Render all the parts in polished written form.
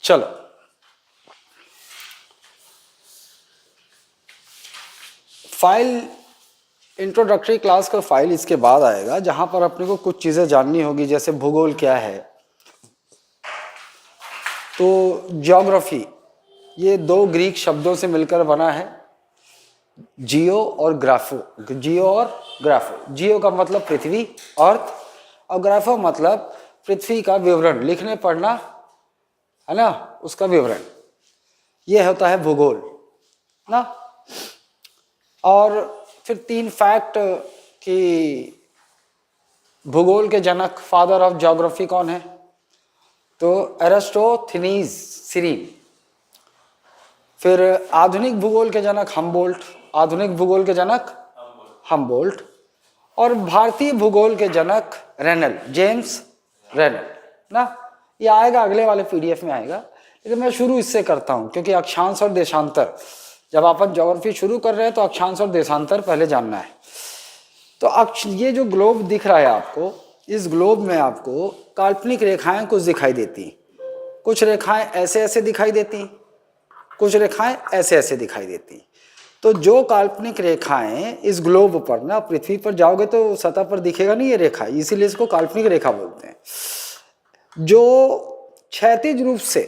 चलो, file introductory class का file इसके बाद आएगा, जहां पर अपने को कुछ चीजें जाननी होगी, जैसे भूगोल क्या है। तो ज्योग्राफी ये दो ग्रीक शब्दों से मिलकर बना है, जियो और ग्राफो। जियो और ग्राफो, जियो का मतलब पृथ्वी, अर्थ, और ग्राफो मतलब पृथ्वी का विवरण, लिखने पढ़ना है ना, उसका विवरण। यह होता है भूगोल ना। और फिर 3 फैक्ट कि भूगोल के जनक, फादर ऑफ ज्योग्राफी कौन है, तो एरिस्टोथेनीज सिरीन। फिर आधुनिक भूगोल के जनक हमबोल्ट, आधुनिक भूगोल के जनक हमबोल्ट। और भारतीय भूगोल के जनक रेनल, जेम्स रेनल ना। ये आएगा अगले वाले पीडीएफ में आएगा, लेकिन मैं शुरू इससे करता हूँ क्योंकि अक्षांश और देशांतर, जब अपन ज्योग्राफी शुरू कर रहे हैं तो अक्षांश और देशांतर पहले जानना है। तो ये जो ग्लोब दिख रहा है आपको, इस ग्लोब में आपको काल्पनिक रेखाएं कुछ दिखाई देती, कुछ रेखाएं ऐसे ऐसे दिखाई देती, कुछ रेखाएं ऐसे ऐसे दिखाई देती। तो जो काल्पनिक रेखाएं इस ग्लोब पर ना, पृथ्वी पर जाओगे तो सतह पर दिखेगा नहीं ये रेखा, इसीलिए इसको काल्पनिक रेखा बोलते हैं। जो क्षैतिज रूप से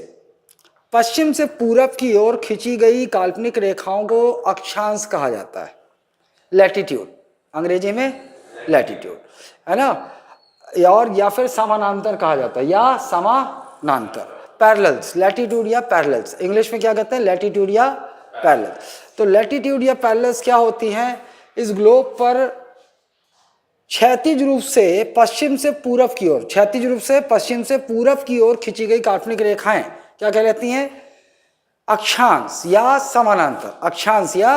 पश्चिम से पूरब की ओर खींची गई काल्पनिक रेखाओं को अक्षांश कहा जाता है, लैटिट्यूड, अंग्रेजी में लैटिट्यूड है ना। और या फिर समानांतर कहा जाता है, या समानांतर, पैरेलल्स, लैटिट्यूड या पैरेलल्स। इंग्लिश में क्या कहते हैं, लैटिट्यूड या पैरेलल्स। तो लैटिट्यूड या पैरेलल्स क्या होती हैं, इस ग्लोब पर क्षैतिज रूप से पश्चिम से पूरब की ओर, क्षैतिज रूप से पश्चिम से पूरब की ओर खींची गई काल्पनिक रेखाएं क्या कहलाती हैं, अक्षांश या समानांतर, अक्षांश या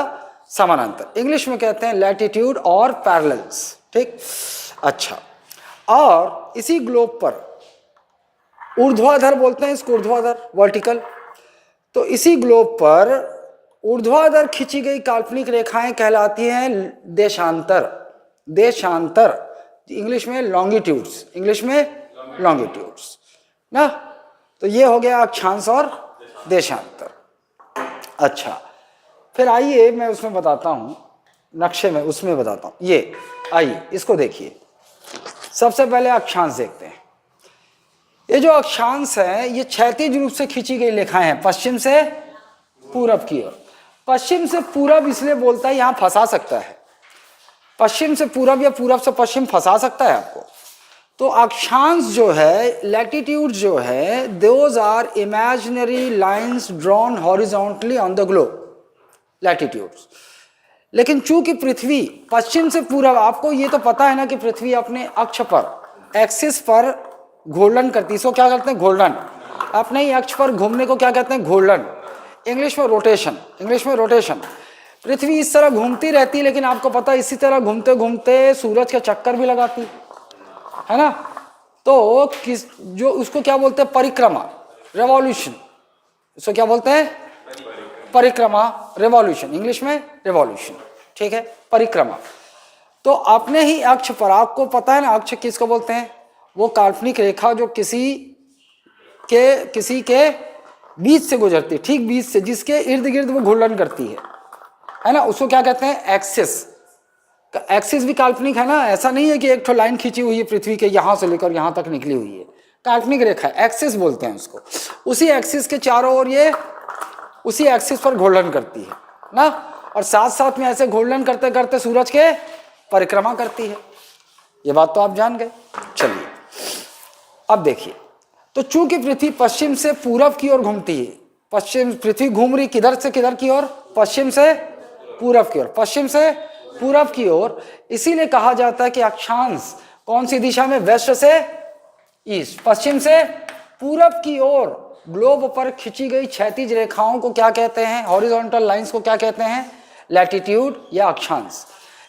समानांतर। इंग्लिश में कहते हैं लैटिट्यूड और पैरेलल्स, ठीक। अच्छा, और इसी ग्लोब पर ऊर्ध्वाधर बोलते हैं इसको, ऊर्ध्वाधर, वर्टिकल। तो इसी ग्लोब पर ऊर्ध्वाधर खींची गई काल्पनिक रेखाएं कहलाती हैं देशांतर, देशांतर, इंग्लिश में लॉन्गिट्यूड्स, इंग्लिश में लॉन्गिट्यूड्स ना। तो ये हो गया अक्षांश और देशांतर। अच्छा, फिर आइए मैं उसमें बताता हूं, नक्शे में उसमें बताता हूं। ये आइए इसको देखिए, सबसे पहले अक्षांश देखते हैं। ये जो अक्षांश है ये क्षैतिज रूप से खींची गई रेखाएं हैं, पश्चिम से पूरब की ओर। पश्चिम से पूरब इसलिए बोलता है, यहां फंसा सकता है, पश्चिम से पूरब या पूरब से पश्चिम फंसा सकता है आपको। तो अक्षांश जो है, लैटिट्यूड जो है, those are imaginary lines drawn horizontally on the globe, latitudes. लेकिन चूंकि पृथ्वी पश्चिम से पूरब, आपको ये तो पता है ना कि पृथ्वी अपने अक्ष पर, एक्सिस पर घूर्णन करती है, इसको क्या कहते हैं, घूर्णन। अपने ही अक्ष पर घूमने को क्या कहते हैं, घूर्णन, इंग्लिश में रोटेशन, इंग्लिश में रोटेशन। पृथ्वी इस तरह घूमती रहती है, लेकिन आपको पता है इसी तरह घूमते घूमते सूरज के चक्कर भी लगाती है ना। तो किस, जो उसको क्या बोलते हैं, परिक्रमा, रेवोल्यूशन, इसको क्या बोलते हैं, परिक्रमा, रेवोल्यूशन, इंग्लिश में रेवोल्यूशन, ठीक है, परिक्रमा। तो अपने ही अक्ष पर, आपको पता है ना अक्ष किसको बोलते हैं, वो काल्पनिक रेखा जो किसी के बीच से गुजरती है, ठीक बीच से, जिसके इर्द गिर्द वो घूर्णन करती है ना, उसको क्या कहते हैं, एक्सिस। एक्सिस भी काल्पनिक है ना, ऐसा नहीं है कि एक ठो लाइन खींची हुई है पृथ्वी के यहां से लेकर यहां तक निकली हुई है, काल्पनिक रेखा, एक्सिस बोलते हैं उसको। उसी एक्सिस के चारों ओर ये उसी एक्सिस पर घूर्णन करती है ना, और साथ साथ में ऐसे घूर्णन करते करते सूरज के परिक्रमा करती है। ये बात तो आप जान गए। चलिए अब देखिए, तो चूंकि पृथ्वी पश्चिम से पूरब की ओर घूमती है, पश्चिम, पृथ्वी घूम रही किधर से किधर की ओर, पश्चिम से पूरब की ओर, पश्चिम से पूरब की ओर, इसीलिए कहा जाता है कि अक्षांश कौन सी दिशा में, वेस्ट से ईस्ट, पश्चिम से पूरब की ओर ग्लोब पर खींची गई क्षैतिज रेखाओं को क्या कहते हैं, हॉरिजॉन्टल लाइंस को क्या कहते हैं, लैटिट्यूड या अक्षांश,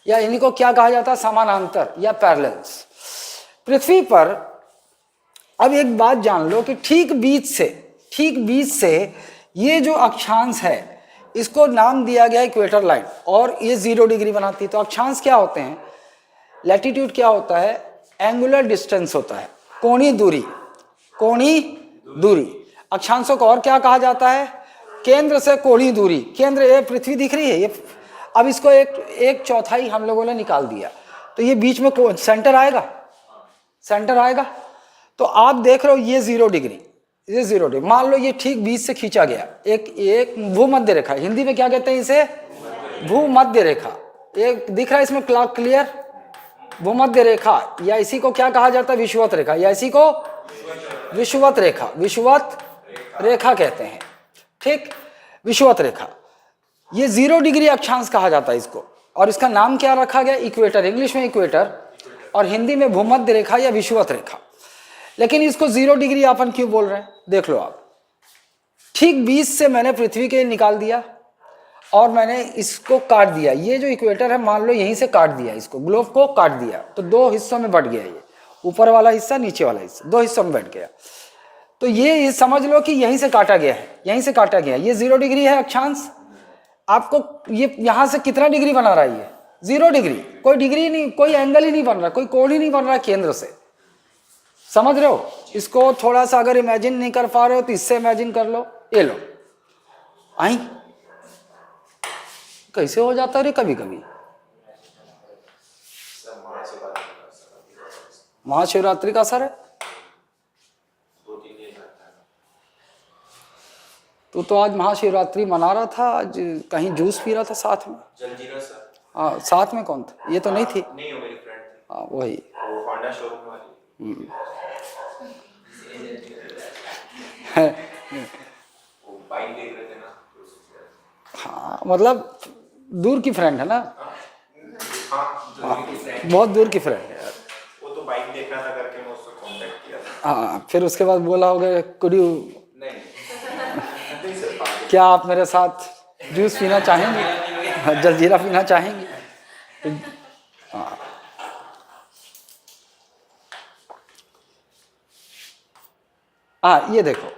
या इन्हीं को क्या कहा जाता है, समानांतर या पैरेलल्स। पृथ्वी पर अब एक बात जान लो कि ठीक बीच से ये जो अक्षांश है इसको नाम दिया गया इक्वेटर लाइन, और ये 0 डिग्री बनाती है। तो अक्षांश क्या होते हैं, लैटिट्यूड क्या होता है, एंगुलर डिस्टेंस होता है, कोणीय दूरी, कोणीय दूरी। अक्षांशों को और क्या कहा जाता है? केंद्र से कोणीय दूरी। केंद्र, ये पृथ्वी दिख रही है, ये अब इसको एक चौथाई हम लोगों ने निकाल दिया, तो ये बीच में सेंटर आएगा, सेंटर आएगा। तो आप देख रहे हो ये 0 डिग्री, ये 0 डिग्री, मान लो ये ठीक बीच से खींचा गया, एक भूमध्य रेखा, हिंदी में क्या कहते हैं इसे? भूमध्य रेखा। एक दिख रहा है इसमें क्लियर? भूमध्य रेखा, या इसी को क्या कहा जाता है? विषुवत रेखा, या इसी को विषुवत रेखा, विषुवत रेखा कहते हैं, ठीक, विषुवत रेखा। ये 0 डिग्री अक्षांश कहा जाता है इसको, और इसका नाम क्या रखा गया? इक्वेटर, इंग्लिश में इक्वेटर और हिंदी में भूमध्य रेखा या विषुवत रेखा। लेकिन इसको 0 डिग्री अपन क्यों बोल रहे हैं? देख लो आप, ठीक बीच से मैंने पृथ्वी के निकाल दिया और मैंने इसको काट दिया, ये जो इक्वेटर है मान लो यहीं से काट दिया, इसको ग्लोब को काट दिया, तो 2 हिस्सों में बट गया, ये ऊपर वाला हिस्सा, नीचे वाला हिस्सा, 2 हिस्सों में बैठ गया। तो ये समझ लो कि यहीं से काटा गया है, यहीं से काटा गया है। ये 0 डिग्री है अक्षांश। आपको ये यहां से कितना डिग्री बना रहा है? ये 0 डिग्री, कोई डिग्री नहीं, कोई एंगल ही नहीं बन रहा, कोई कोण ही नहीं बन रहा केंद्र से। समझ रहे हो? इसको थोड़ा सा अगर इमेजिन नहीं कर पा रहे हो तो इससे इमेजिन कर लो, ये लो, आई कैसे हो जाता है रे कभी कभी। महाशिवरात्रि का असर है। तू तो आज महाशिवरात्रि मना रहा था, आज कहीं जूस पी रहा था साथ में। जलजीरा सर। हाँ, साथ में कौन था? ये तो नहीं थी। नहीं, वो मेरी फ्रेंड थी। हाँ वही, वो होंडा शोरूम वाली। वो बाइक देख रहे थे ना। हाँ मतलब दूर की फ्रेंड है ना। हाँ, दूर की फ्रेंड। बहुत दूर की फ्रेंड है यार। वो तो बाइक देखना था करके मैं उससे कांटेक्ट किया था। हाँ, फिर उसके बाद बोला होगा कुड यू, नहीं क्या आप मेरे साथ जूस पीना चाहेंगे, जलजीरा पीना चाहेंगे? हाँ, हाँ ये देखो,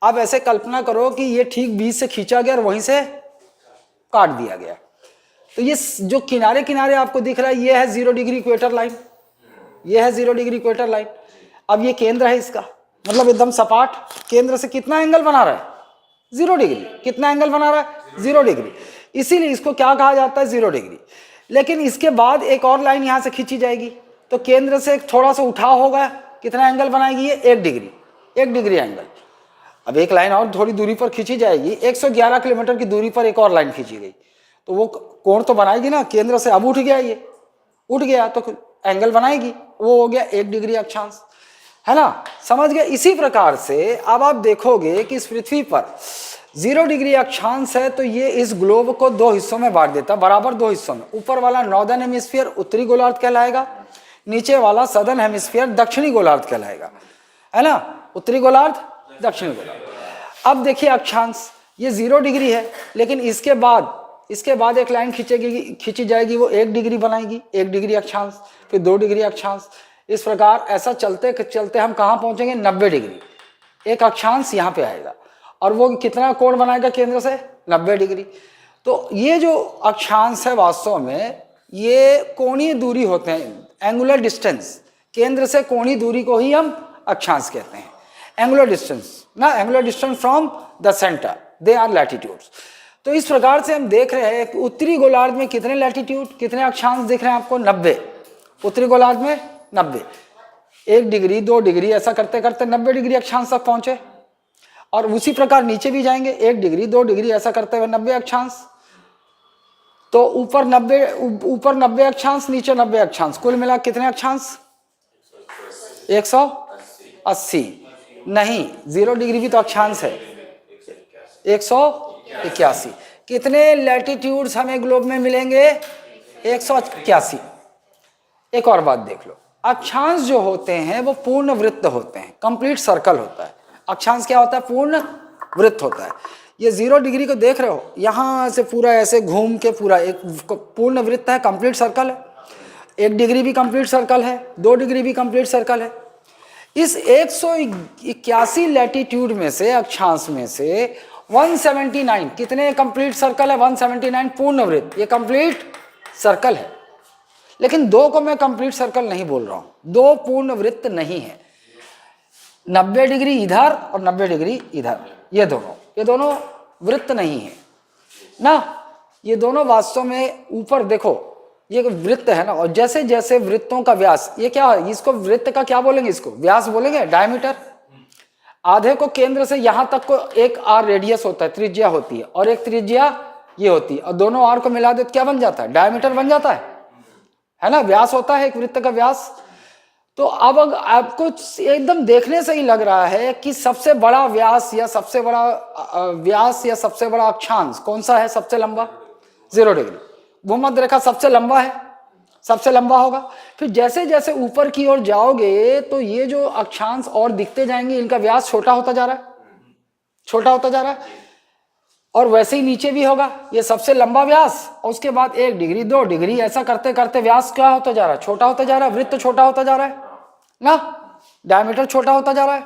अब ऐसे कल्पना करो कि ये ठीक बीच से खींचा गया और वहीं से काट दिया गया। तो ये जो किनारे किनारे आपको दिख रहा है, ये है 0 डिग्री इक्वेटर लाइन, ये है 0 डिग्री इक्वेटर लाइन। अब ये केंद्र है इसका, मतलब एकदम सपाट, केंद्र से कितना एंगल बना रहा है? 0 डिग्री। कितना एंगल बना रहा है? 0 डिग्री। इसीलिए इसको क्या कहा जाता है? 0 डिग्री। लेकिन इसके बाद एक और लाइन यहां से खींची जाएगी, तो केंद्र से थोड़ा सा उठाव होगा, कितना एंगल बनाएगी ये? 1 डिग्री, 1 डिग्री एंगल। अब एक लाइन और थोड़ी दूरी पर खींची जाएगी, 111 किलोमीटर की दूरी पर एक और लाइन खींची गई, तो वो कोण तो बनाएगी ना केंद्र से। अब उठ गया, ये उठ गया तो एंगल बनाएगी, वो हो गया 1 डिग्री अक्षांश, है ना। समझ गए? इसी प्रकार से अब आप देखोगे कि इस पृथ्वी पर 0 डिग्री अक्षांश है, तो ये इस ग्लोब को 2 हिस्सों में बांट देता, बराबर 2 हिस्सों में। ऊपर वाला नॉर्दर्न हेमिस्फीयर उत्तरी गोलार्ध कहलाएगा, नीचे वाला सदर्न हेमिस्फीयर दक्षिणी गोलार्ध कहलाएगा, है ना। उत्तरी गोलार्ध, दक्षिणी गोलार्ध। अब देखिए अक्षांश, ये 0 डिग्री है, लेकिन इसके बाद एक लाइन खींची जाएगी, वो 1 डिग्री बनाएगी, 1 डिग्री अक्षांश, फिर 2 डिग्री अक्षांश। इस प्रकार ऐसा चलते चलते हम कहाँ पहुंचेंगे? 90 डिग्री। एक अक्षांश यहाँ पे आएगा और वो कितना कोण बनाएगा केंद्र से? 90 डिग्री। तो ये जो अक्षांश है वास्तव में ये कोणीय दूरी होते हैं, एंगुलर डिस्टेंस। केंद्र से कोणीय दूरी को ही हम अक्षांश कहते हैं, एंगुलर डिस्टेंस ना, angular distance from the centre, they are latitudes. तो इस प्रकार से हम देख रहे हैं कि उत्तरी गोलार्ध में कितने लैटिट्यूड, कितने अक्षांश दिख रहे हैं आपको? 90। उत्तरी गोलार्ध में 90, 1 डिग्री 2 डिग्री ऐसा करते करते 90 डिग्री अक्षांश तक पहुंचे। और उसी प्रकार नीचे भी जाएंगे, 1 डिग्री 2 डिग्री ऐसा करते हुए 90 अक्षांश। तो ऊपर 90 अक्षांश, नीचे 90 अक्षांश, कुल मिला कितने अक्षांश? 180। नहीं, 0 डिग्री भी तो अक्षांश है, 181। कितने लैटिट्यूड्स हमें ग्लोब में मिलेंगे? 181। एक और बात देख लो, अक्षांश जो होते हैं वो पूर्ण वृत्त होते हैं, कंप्लीट सर्कल होता है। अक्षांश क्या होता है? पूर्ण वृत्त होता है। ये 0 डिग्री को देख रहे हो, यहाँ से पूरा ऐसे घूम के पूरा एक पूर्ण वृत्त है, कंप्लीट सर्कल है। 1 डिग्री भी कंप्लीट सर्कल है, 2 डिग्री भी कंप्लीट सर्कल है। इस 181 लैटिट्यूड में से, अक्षांश में से 179 कितने कंप्लीट सर्कल है? 179 पूर्ण वृत्त, ये कंप्लीट सर्कल है। लेकिन 2 को मैं कंप्लीट सर्कल नहीं बोल रहा हूं, 2 पूर्ण वृत्त नहीं है। 90 डिग्री इधर और 90 डिग्री इधर, ये दोनों वृत्त नहीं है ना, ये दोनों वास्तव में ऊपर देखो ये वृत्त है ना, और जैसे जैसे वृत्तों का व्यास, ये क्या है, इसको वृत्त का क्या बोलेंगे, इसको व्यास बोलेंगे, डायमीटर। आधे को केंद्र से यहां तक को एक आर रेडियस होता है, त्रिज्या होती है, और एक त्रिज्या ये होती है, और दोनों आर को मिला दे तो क्या बन जाता है, डायमीटर बन जाता है ना, व्यास होता है एक वृत्त का व्यास। तो अब आपको एकदम देखने से ही लग रहा है कि सबसे बड़ा व्यास या सबसे बड़ा अक्षांश कौन सा है, सबसे लंबा 0 डिग्री। भूमध्य रेखा सबसे लंबा है, सबसे लंबा होगा। फिर जैसे जैसे ऊपर की ओर जाओगे तो ये जो अक्षांश और दिखते जाएंगे, इनका व्यास छोटा होता जा रहा है, छोटा होता जा रहा है। और वैसे ही नीचे भी होगा, ये सबसे लंबा व्यास, और उसके बाद 1 डिग्री 2 डिग्री ऐसा करते करते व्यास क्या होता जा रहा है, छोटा होता जा रहा है, वृत्त छोटा होता जा रहा है ना, डायमीटर छोटा होता जा रहा है,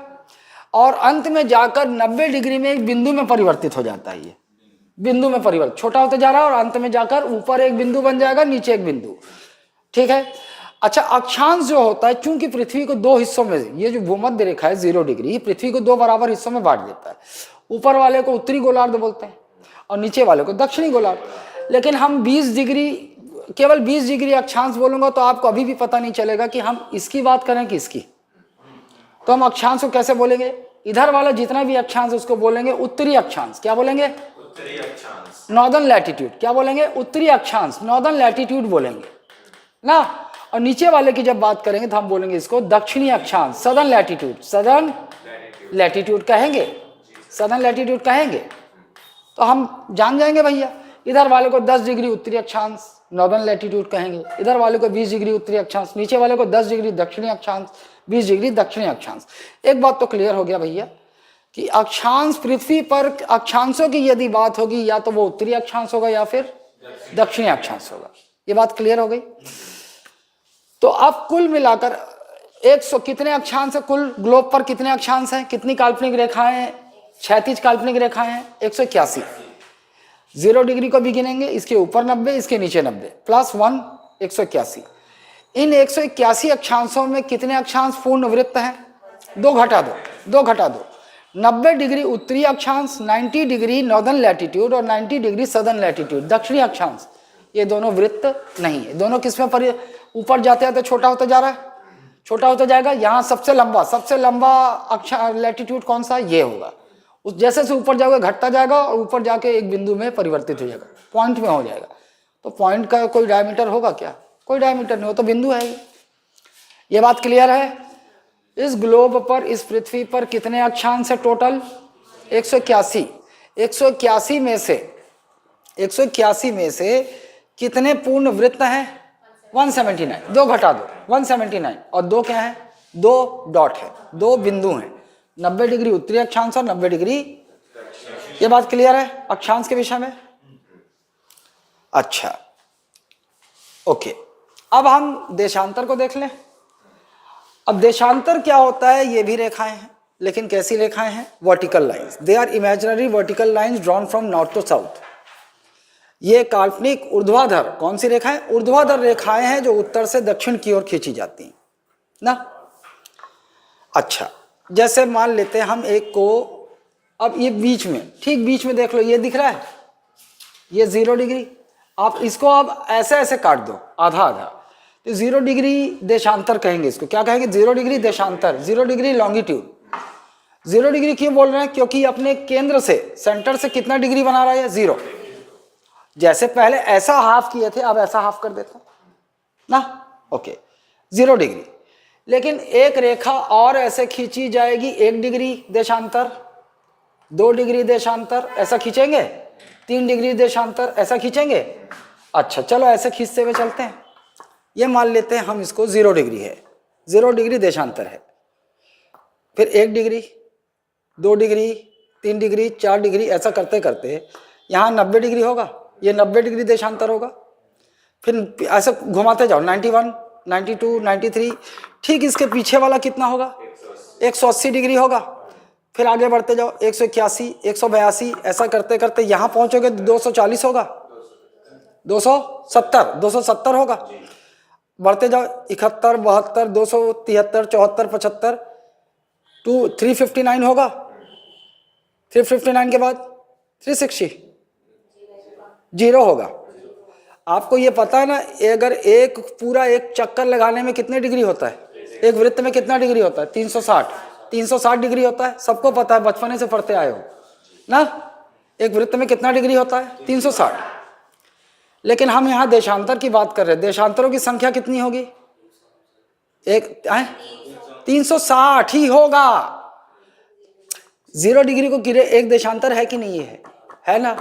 और अंत में जाकर 90 डिग्री में एक बिंदु में परिवर्तित हो जाता है। ये बिंदु में परिवर्तित छोटा होता जा रहा है, और अंत में जाकर ऊपर एक बिंदु बन जाएगा, नीचे एक बिंदु, ठीक है। अच्छा, अक्षांश जो होता है, चूंकि पृथ्वी को 2 हिस्सों में, ये जो भूमध्य रेखा है 0 डिग्री, पृथ्वी को 2 बराबर हिस्सों में बांट देता है। ऊपर वाले को उत्तरी गोलार्ध बोलते हैं और नीचे वाले को दक्षिणी गोलार्ध। लेकिन हम 20 डिग्री, केवल 20 डिग्री अक्षांश बोलूंगा तो आपको अभी भी पता नहीं चलेगा कि हम इसकी बात करें कि इसकी। तो हम अक्षांश को कैसे बोलेंगे, इधर वाला जितना भी अक्षांश उसको बोलेंगे उत्तरी अक्षांश। क्या बोलेंगे, उत्तरी अक्षांश, नॉर्दर्न लैटिट्यूड। क्या बोलेंगे, उत्तरी अक्षांश, नॉर्दर्न लैटिट्यूड बोलेंगे ना। और नीचे वाले की जब बात करेंगे तो हम बोलेंगे इसको दक्षिणी अक्षांश, सदर्न लैटिट्यूड, सदर्न लैटिट्यूड कहेंगे, सदर्न लैटिट्यूड कहेंगे। तो हम जान जाएंगे भैया, इधर वाले को 10 डिग्री उत्तरी अक्षांश नॉर्दर्न लैटिट्यूड कहेंगे, इधर वाले को 20 डिग्री उत्तरी अक्षांश, नीचे वाले को 10 डिग्री दक्षिणी अक्षांश, 20 डिग्री दक्षिणी अक्षांश। एक बात तो क्लियर हो गया भैया कि अक्षांश, पृथ्वी पर अक्षांशों की यदि बात होगी या तो वो उत्तरी अक्षांश होगा या फिर दक्षिणी अक्षांश होगा। ये बात क्लियर हो गई। तो अब कुल मिलाकर 100 कितने अक्षांश है, कुल ग्लोब पर कितने अक्षांश हैं, कितनी काल्पनिक रेखाएं हैं, क्षैतिज काल्पनिक रेखाएं हैं 181। 0 डिग्री को भी गिनेंगे, इसके ऊपर 90, इसके नीचे 90 प्लस 1 181। इन 181 अक्षांशों में कितने अक्षांश पूर्ण वृत्त हैं, 2 घटा दो। 90 डिग्री उत्तरी अक्षांश, 90 डिग्री नॉर्दर्न लैटिट्यूड और 90 डिग्री सदर्न लैटिट्यूड दक्षिणी अक्षांश, ये दोनों वृत्त नहीं है। दोनों किसमें ऊपर जाते जाते छोटा होता जा रहा है, छोटा होता जाएगा। यहाँ सबसे लंबा अक्षांश लैटिट्यूड कौन सा, ये होगा। उस जैसे से ऊपर जाओगे घटता जाएगा और ऊपर जाके एक बिंदु में परिवर्तित हो जाएगा, पॉइंट में हो जाएगा। तो पॉइंट का कोई डायमीटर होगा क्या, कोई डायमीटर नहीं हो, तो बिंदु है ये बात क्लियर है। इस ग्लोब पर, इस पृथ्वी पर कितने अक्षांश है टोटल, 181। 181 में से कितने पूर्ण वृत्त हैं, 179। 2 घटा दो, 179, और 2 क्या है, 2 डॉट है, 2 बिंदु हैं, 90 डिग्री उत्तरी अक्षांश और 90 डिग्री। ये बात क्लियर है अक्षांश के विषय में। अच्छा, ओके, अब हम देशांतर को देख लें। अब देशांतर क्या होता है, ये भी रेखाएं हैं, लेकिन कैसी रेखाएं हैं, vertical lines. They are imaginary vertical lines drawn from north to south. ये काल्पनिक ऊर्ध्वाधर, कौन सी रेखाएं, ऊर्ध्वाधर रेखाएं हैं जो उत्तर से दक्षिण की ओर खींची जाती हैं ना। अच्छा, जैसे मान लेते हैं हम एक को, अब ये बीच में, ठीक बीच में देख लो, ये दिख रहा है, ये 0 डिग्री। आप इसको अब ऐसे ऐसे काट दो, आधा आधा, तो 0 डिग्री देशांतर कहेंगे इसको। क्या कहेंगे, 0 डिग्री देशांतर, 0 डिग्री लॉन्गिट्यूड। 0 डिग्री क्यों बोल रहे हैं, क्योंकि अपने केंद्र से, सेंटर से कितना डिग्री बना रहा है, 0। जैसे पहले ऐसा हाफ किए थे, अब ऐसा हाफ कर देते हैं ना, ओके, 0 डिग्री। लेकिन एक रेखा और ऐसे खींची जाएगी, 1 डिग्री देशांतर, 2 डिग्री देशांतर, ऐसा खींचेंगे, 3 डिग्री देशांतर, ऐसा खींचेंगे। अच्छा, चलो ऐसे खींचते हुए चलते हैं। ये मान लेते हैं हम इसको 0 डिग्री है, 0 डिग्री देशांतर है। फिर 1 डिग्री, 2 डिग्री, 3 डिग्री, 4 डिग्री, ऐसा करते करते यहाँ 90 डिग्री होगा, ये 90 डिग्री देशांतर होगा। फिर ऐसे घुमाते जाओ, 91, 92, 93, ठीक इसके पीछे वाला कितना होगा, 180 डिग्री होगा। फिर आगे बढ़ते जाओ, 181, 182, ऐसा करते करते यहाँ पहुँचोगे 240 होगा, 270 होगा। बढ़ते जाओ, 71, 72, 273, 74, 75, 359 होगा, 359 के बाद 360 जीरो होगा। आपको ये पता है ना, अगर एक पूरा एक चक्कर लगाने में कितने डिग्री होता है, एक वृत्त में कितना डिग्री होता है, 360 डिग्री होता है। सबको पता है, बचपने से पढ़ते आए हो ना, एक वृत्त में कितना डिग्री होता है, 360। लेकिन हम यहाँ देशांतर की बात कर रहे हैं, देशांतरों की संख्या कितनी होगी, एक 360 ही होगा। 0 डिग्री को गिरे एक देशांतर है कि नहीं है ना।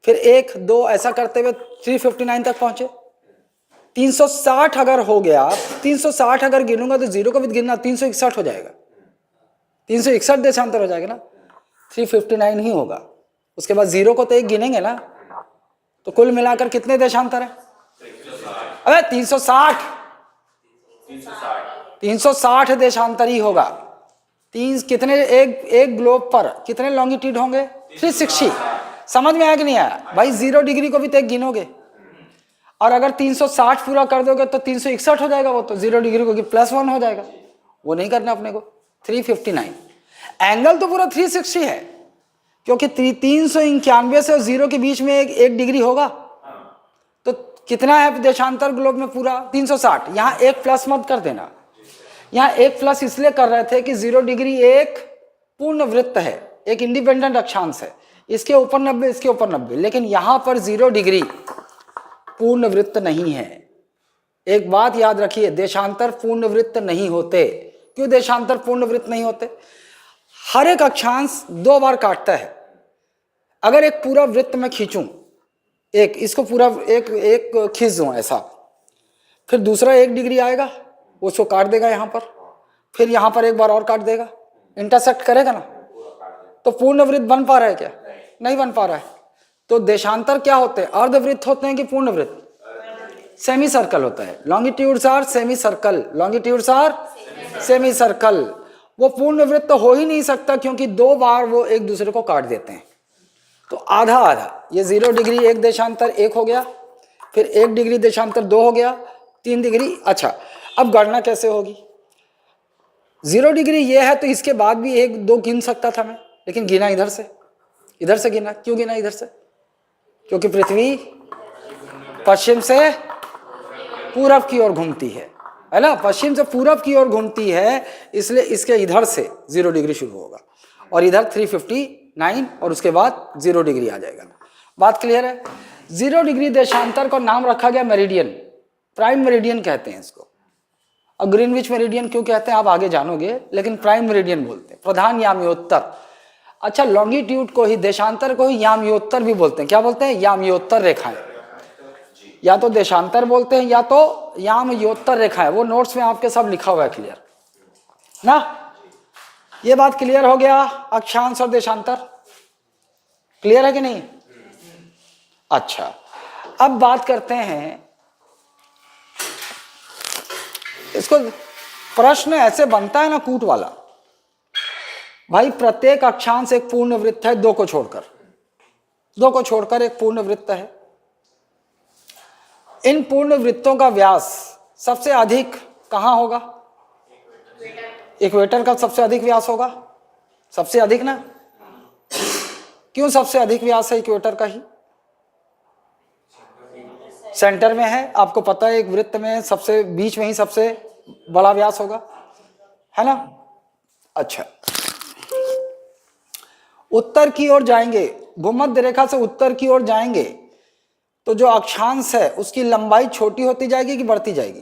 फिर 1 2 ऐसा करते हुए 359 तक पहुंचे। 360 अगर हो गया, 360 अगर गिनूंगा तो 0 को भी गिनना, 361 हो जाएगा, 361 देशांतर हो जाएगा ना, 359 ही होगा। उसके बाद 0 को तो एक गिनेंगे ना, तो कुल मिलाकर कितने देशांतर है, अबे 360 देशांतर ही होगा। कितने एक ग्लोब पर कितने लॉन्गिट्यूड होंगे, 360। समझ में आया कि नहीं आया भाई, 0 डिग्री को भी तो एक गिनोगे, और अगर 360 पूरा कर दोगे तो 361 हो जाएगा, वो तो 0 डिग्री को +1 हो जाएगा, वो नहीं करना अपने को। 359 एंगल तो पूरा 360 है, क्योंकि 391 से 0 के बीच में एक डिग्री होगा, तो कितना है देशांतर ग्लोब में पूरा 360। यहाँ एक प्लस मत कर देना, यहाँ एक प्लस इसलिए कर रहे थे कि 0 डिग्री एक पूर्ण वृत्त है, एक इंडिपेंडेंट अक्षांश है, इसके ऊपर 90 इसके ऊपर 90, लेकिन यहाँ पर 0 डिग्री पूर्ण वृत्त नहीं है। एक बात याद रखिए, देशांतर पूर्ण वृत्त नहीं होते। क्यों देशांतर पूर्ण वृत्त नहीं होते, हर एक अक्षांश 2 बार काटता है। अगर एक पूरा वृत्त में खींचूं, एक इसको पूरा एक खींच दूं ऐसा, फिर दूसरा 1 डिग्री आएगा, उसको काट देगा यहाँ पर, फिर यहाँ पर एक बार और काट देगा, इंटरसेक्ट करेगा ना, तो पूर्ण वृत्त बन पा रहा है क्या, नहीं बन पा रहा है। तो देशांतर क्या होते हैं, अर्धवृत्त होते हैं कि पूर्ण वृत्त, सेमी सर्कल होता है। Longitudes are semi circle, longitudes are semi circle. वो पूर्ण वृत्त तो हो ही नहीं सकता, क्योंकि 2 बार वो एक दूसरे को काट देते हैं, तो आधा आधा। ये 0 डिग्री एक देशांतर 1 हो गया, फिर 1 डिग्री देशांतर 2 हो गया, 3 डिग्री। अच्छा, अब गणना कैसे होगी, 0 डिग्री ये है तो इसके बाद भी 1 2 गिन सकता था मैं, लेकिन गिना इधर से गिना। क्यों गिना इधर से, क्योंकि पृथ्वी पश्चिम से पूरब की ओर घूमती है ना, पश्चिम से पूरब की ओर घूमती है, इसलिए इसके इधर से 0 डिग्री शुरू होगा, और इधर 359, और उसके बाद 0 डिग्री आ जाएगा। बात क्लियर है। 0 डिग्री देशांतर को नाम रखा गया मेरिडियन, प्राइम मेरिडियन कहते हैं इसको। और ग्रीनविच मेरिडियन क्यों कहते हैं आप आगे जानोगे, लेकिन प्राइम मेरिडियन बोलते हैं, प्रधान याम्योत्तर। अच्छा, लॉन्गिट्यूड को ही, देशांतर को ही याम्योत्तर भी बोलते हैं। क्या बोलते हैं, याम्योत्तर रेखाएं, या तो देशांतर बोलते हैं या तो याम्योत्तर रेखाएं। वो नोट्स में आपके सब लिखा हुआ है, क्लियर ना, ये बात क्लियर हो गया। अक्षांश और देशांतर क्लियर है कि नहीं। अच्छा, अब बात करते हैं, इसको प्रश्न ऐसे बनता है ना कूट वाला, भाई प्रत्येक अक्षांश एक पूर्ण वृत्त है, 2 को छोड़कर एक पूर्ण वृत्त है। इन पूर्ण वृत्तों का व्यास सबसे अधिक कहाँ होगा, इक्वेटर का सबसे अधिक व्यास होगा, सबसे अधिक ना। क्यों सबसे अधिक व्यास है इक्वेटर का ही, सेंटर में है, आपको पता है एक वृत्त में सबसे बीच में ही सबसे बड़ा व्यास होगा, है ना। अच्छा, उत्तर की ओर जाएंगे, भूमध्य रेखा से उत्तर की ओर जाएंगे, तो जो अक्षांश है उसकी लंबाई छोटी होती जाएगी कि बढ़ती जाएगी,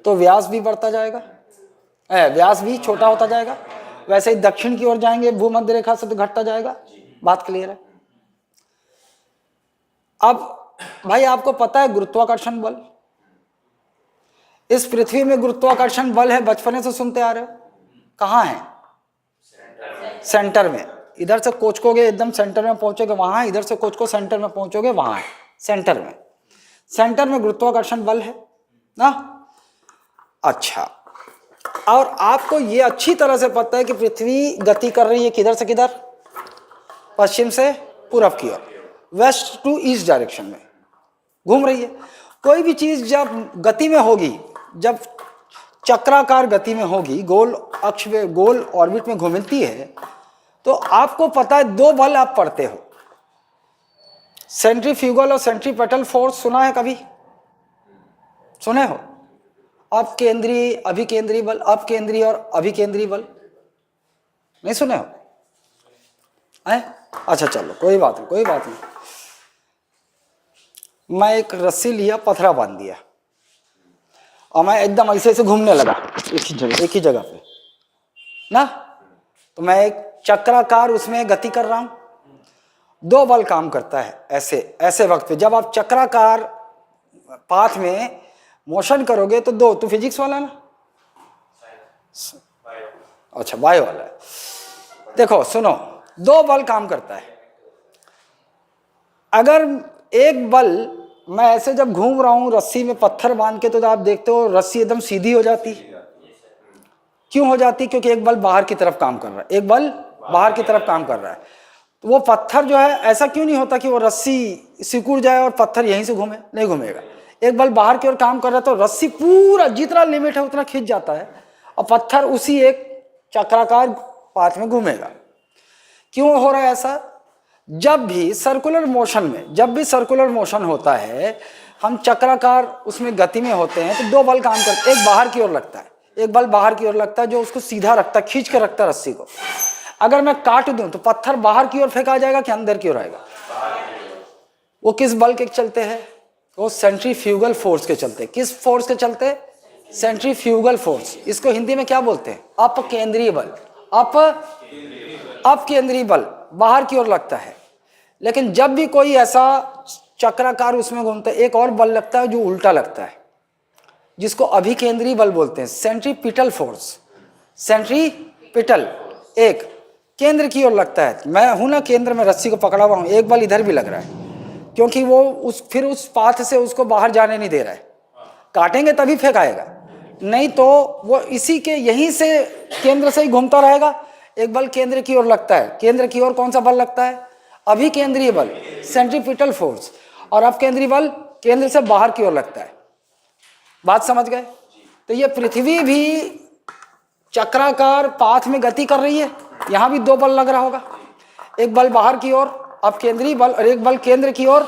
तो व्यास भी बढ़ता जाएगा, व्यास भी छोटा होता जाएगा। वैसे ही दक्षिण की ओर जाएंगे भूमध्य रेखा से तो घटता जाएगा। बात क्लियर है। अब भाई आपको पता है गुरुत्वाकर्षण बल, इस पृथ्वी में गुरुत्वाकर्षण बल है, बचपने से सुनते आ रहे हो, कहाँ है, सेंटर में। इधर से कोचकोगे एकदम सेंटर में पहुंचोगे वहां है, इधर से कोचको सेंटर में पहुंचोगे वहां है, सेंटर में गुरुत्वाकर्षण बल है ना। अच्छा, और आपको ये अच्छी तरह से पता है कि पृथ्वी गति कर रही है किधर से किधर, पश्चिम से पूरब की ओर, वेस्ट टू ईस्ट डायरेक्शन में घूम रही है। कोई भी चीज जब गति में होगी, जब चक्राकार गति में होगी, गोल अक्ष में, गोल ऑर्बिट में घूमती है, तो आपको पता है दो बल आप पढ़ते हो, सेंट्रीफ्यूगल और सेंट्रीपेटल फोर्स सुना है कभी? सुने हो? अपकेंद्रीय, अभिकेंद्रीय बल, अपकेंद्रीय और अभिकेंद्रीय बल नहीं सुने हो? हैं? अच्छा चलो कोई बात नहीं, कोई बात नहीं। मैं एक रस्सी लिया, पथरा बांध दिया और मैं एकदम ऐसे ऐसे घूमने लगा एक ही जगह पे ना, तो मैं एक चक्राकार उसमें गति कर रहा हूं। दो बल काम करता है ऐसे ऐसे वक्त पे, जब आप चक्राकार पाथ में मोशन करोगे तो दो, तो फिजिक्स वाला ना, अच्छा बायो वाला है। देखो सुनो, दो बल काम करता है। अगर एक बल, मैं ऐसे जब घूम रहा हूं रस्सी में पत्थर बांध के, तो आप देखते हो रस्सी एकदम सीधी हो जाती। क्यों हो जाती? क्योंकि एक बल बाहर की तरफ काम कर रहा है, एक बल बाहर की तरफ काम कर रहा है। तो वो पत्थर जो है, ऐसा क्यों नहीं होता कि वो रस्सी सिकुड़ जाए और पत्थर यहीं से घूमे, नहीं घूमेगा। एक बल बाहर की ओर काम कर रहा है तो रस्सी पूरा जितना लिमिट है उतना खींच जाता है और पत्थर उसी एक चक्राकार पाथ में घूमेगा। क्यों हो रहा है ऐसा? जब भी सर्कुलर मोशन में, जब भी सर्कुलर मोशन होता है, हम चक्राकार उसमें गति में होते हैं, तो दो बल काम करते हैं। एक बाहर की ओर लगता है, एक बल बाहर की ओर लगता है जो उसको सीधा रखता है, खींच के रखता है रस्सी को। अगर मैं काट दूं तो पत्थर बाहर की ओर फेंका जाएगा कि अंदर की ओर आएगा? वो किस बल के चलते हैं? वो सेंट्रीफ्यूगल फोर्स के चलते। किस फोर्स के चलते? Centrifugal force. इसको हिंदी में क्या बोलते हैं? अपकेंद्रीय बल। अपकेंद्रीय बल बाहर की ओर लगता है। लेकिन जब भी कोई ऐसा चक्राकार उसमें घूमता है, एक और बल लगता है जो उल्टा लगता है, जिसको अभिकेंद्रीय बल बोलते हैं, सेंट्रीपिटल फोर्स। सेंट्रीपिटल एक केंद्र की ओर लगता है। मैं हूं ना केंद्र में, रस्सी को पकड़ा हुआ हूं, एक बल इधर भी लग रहा है क्योंकि वो फिर उस पाथ से उसको बाहर जाने नहीं दे रहा है। काटेंगे तभी फेंकाएगा, नहीं तो वो इसी के यहीं से केंद्र से ही घूमता रहेगा। एक बल केंद्र की ओर लगता है। केंद्र की ओर कौन सा बल लगता है? अभिकेंद्रीय बल, सेंट्रीपिटल फोर्स। और अपकेंद्रीय बल केंद्र से बाहर की ओर लगता है। बात समझ गए? तो ये पृथ्वी भी चक्राकार पाथ में गति कर रही है, यहां भी दो बल लग रहा होगा। एक बल बाहर की ओर अपकेंद्रीय बल और एक बल केंद्र की ओर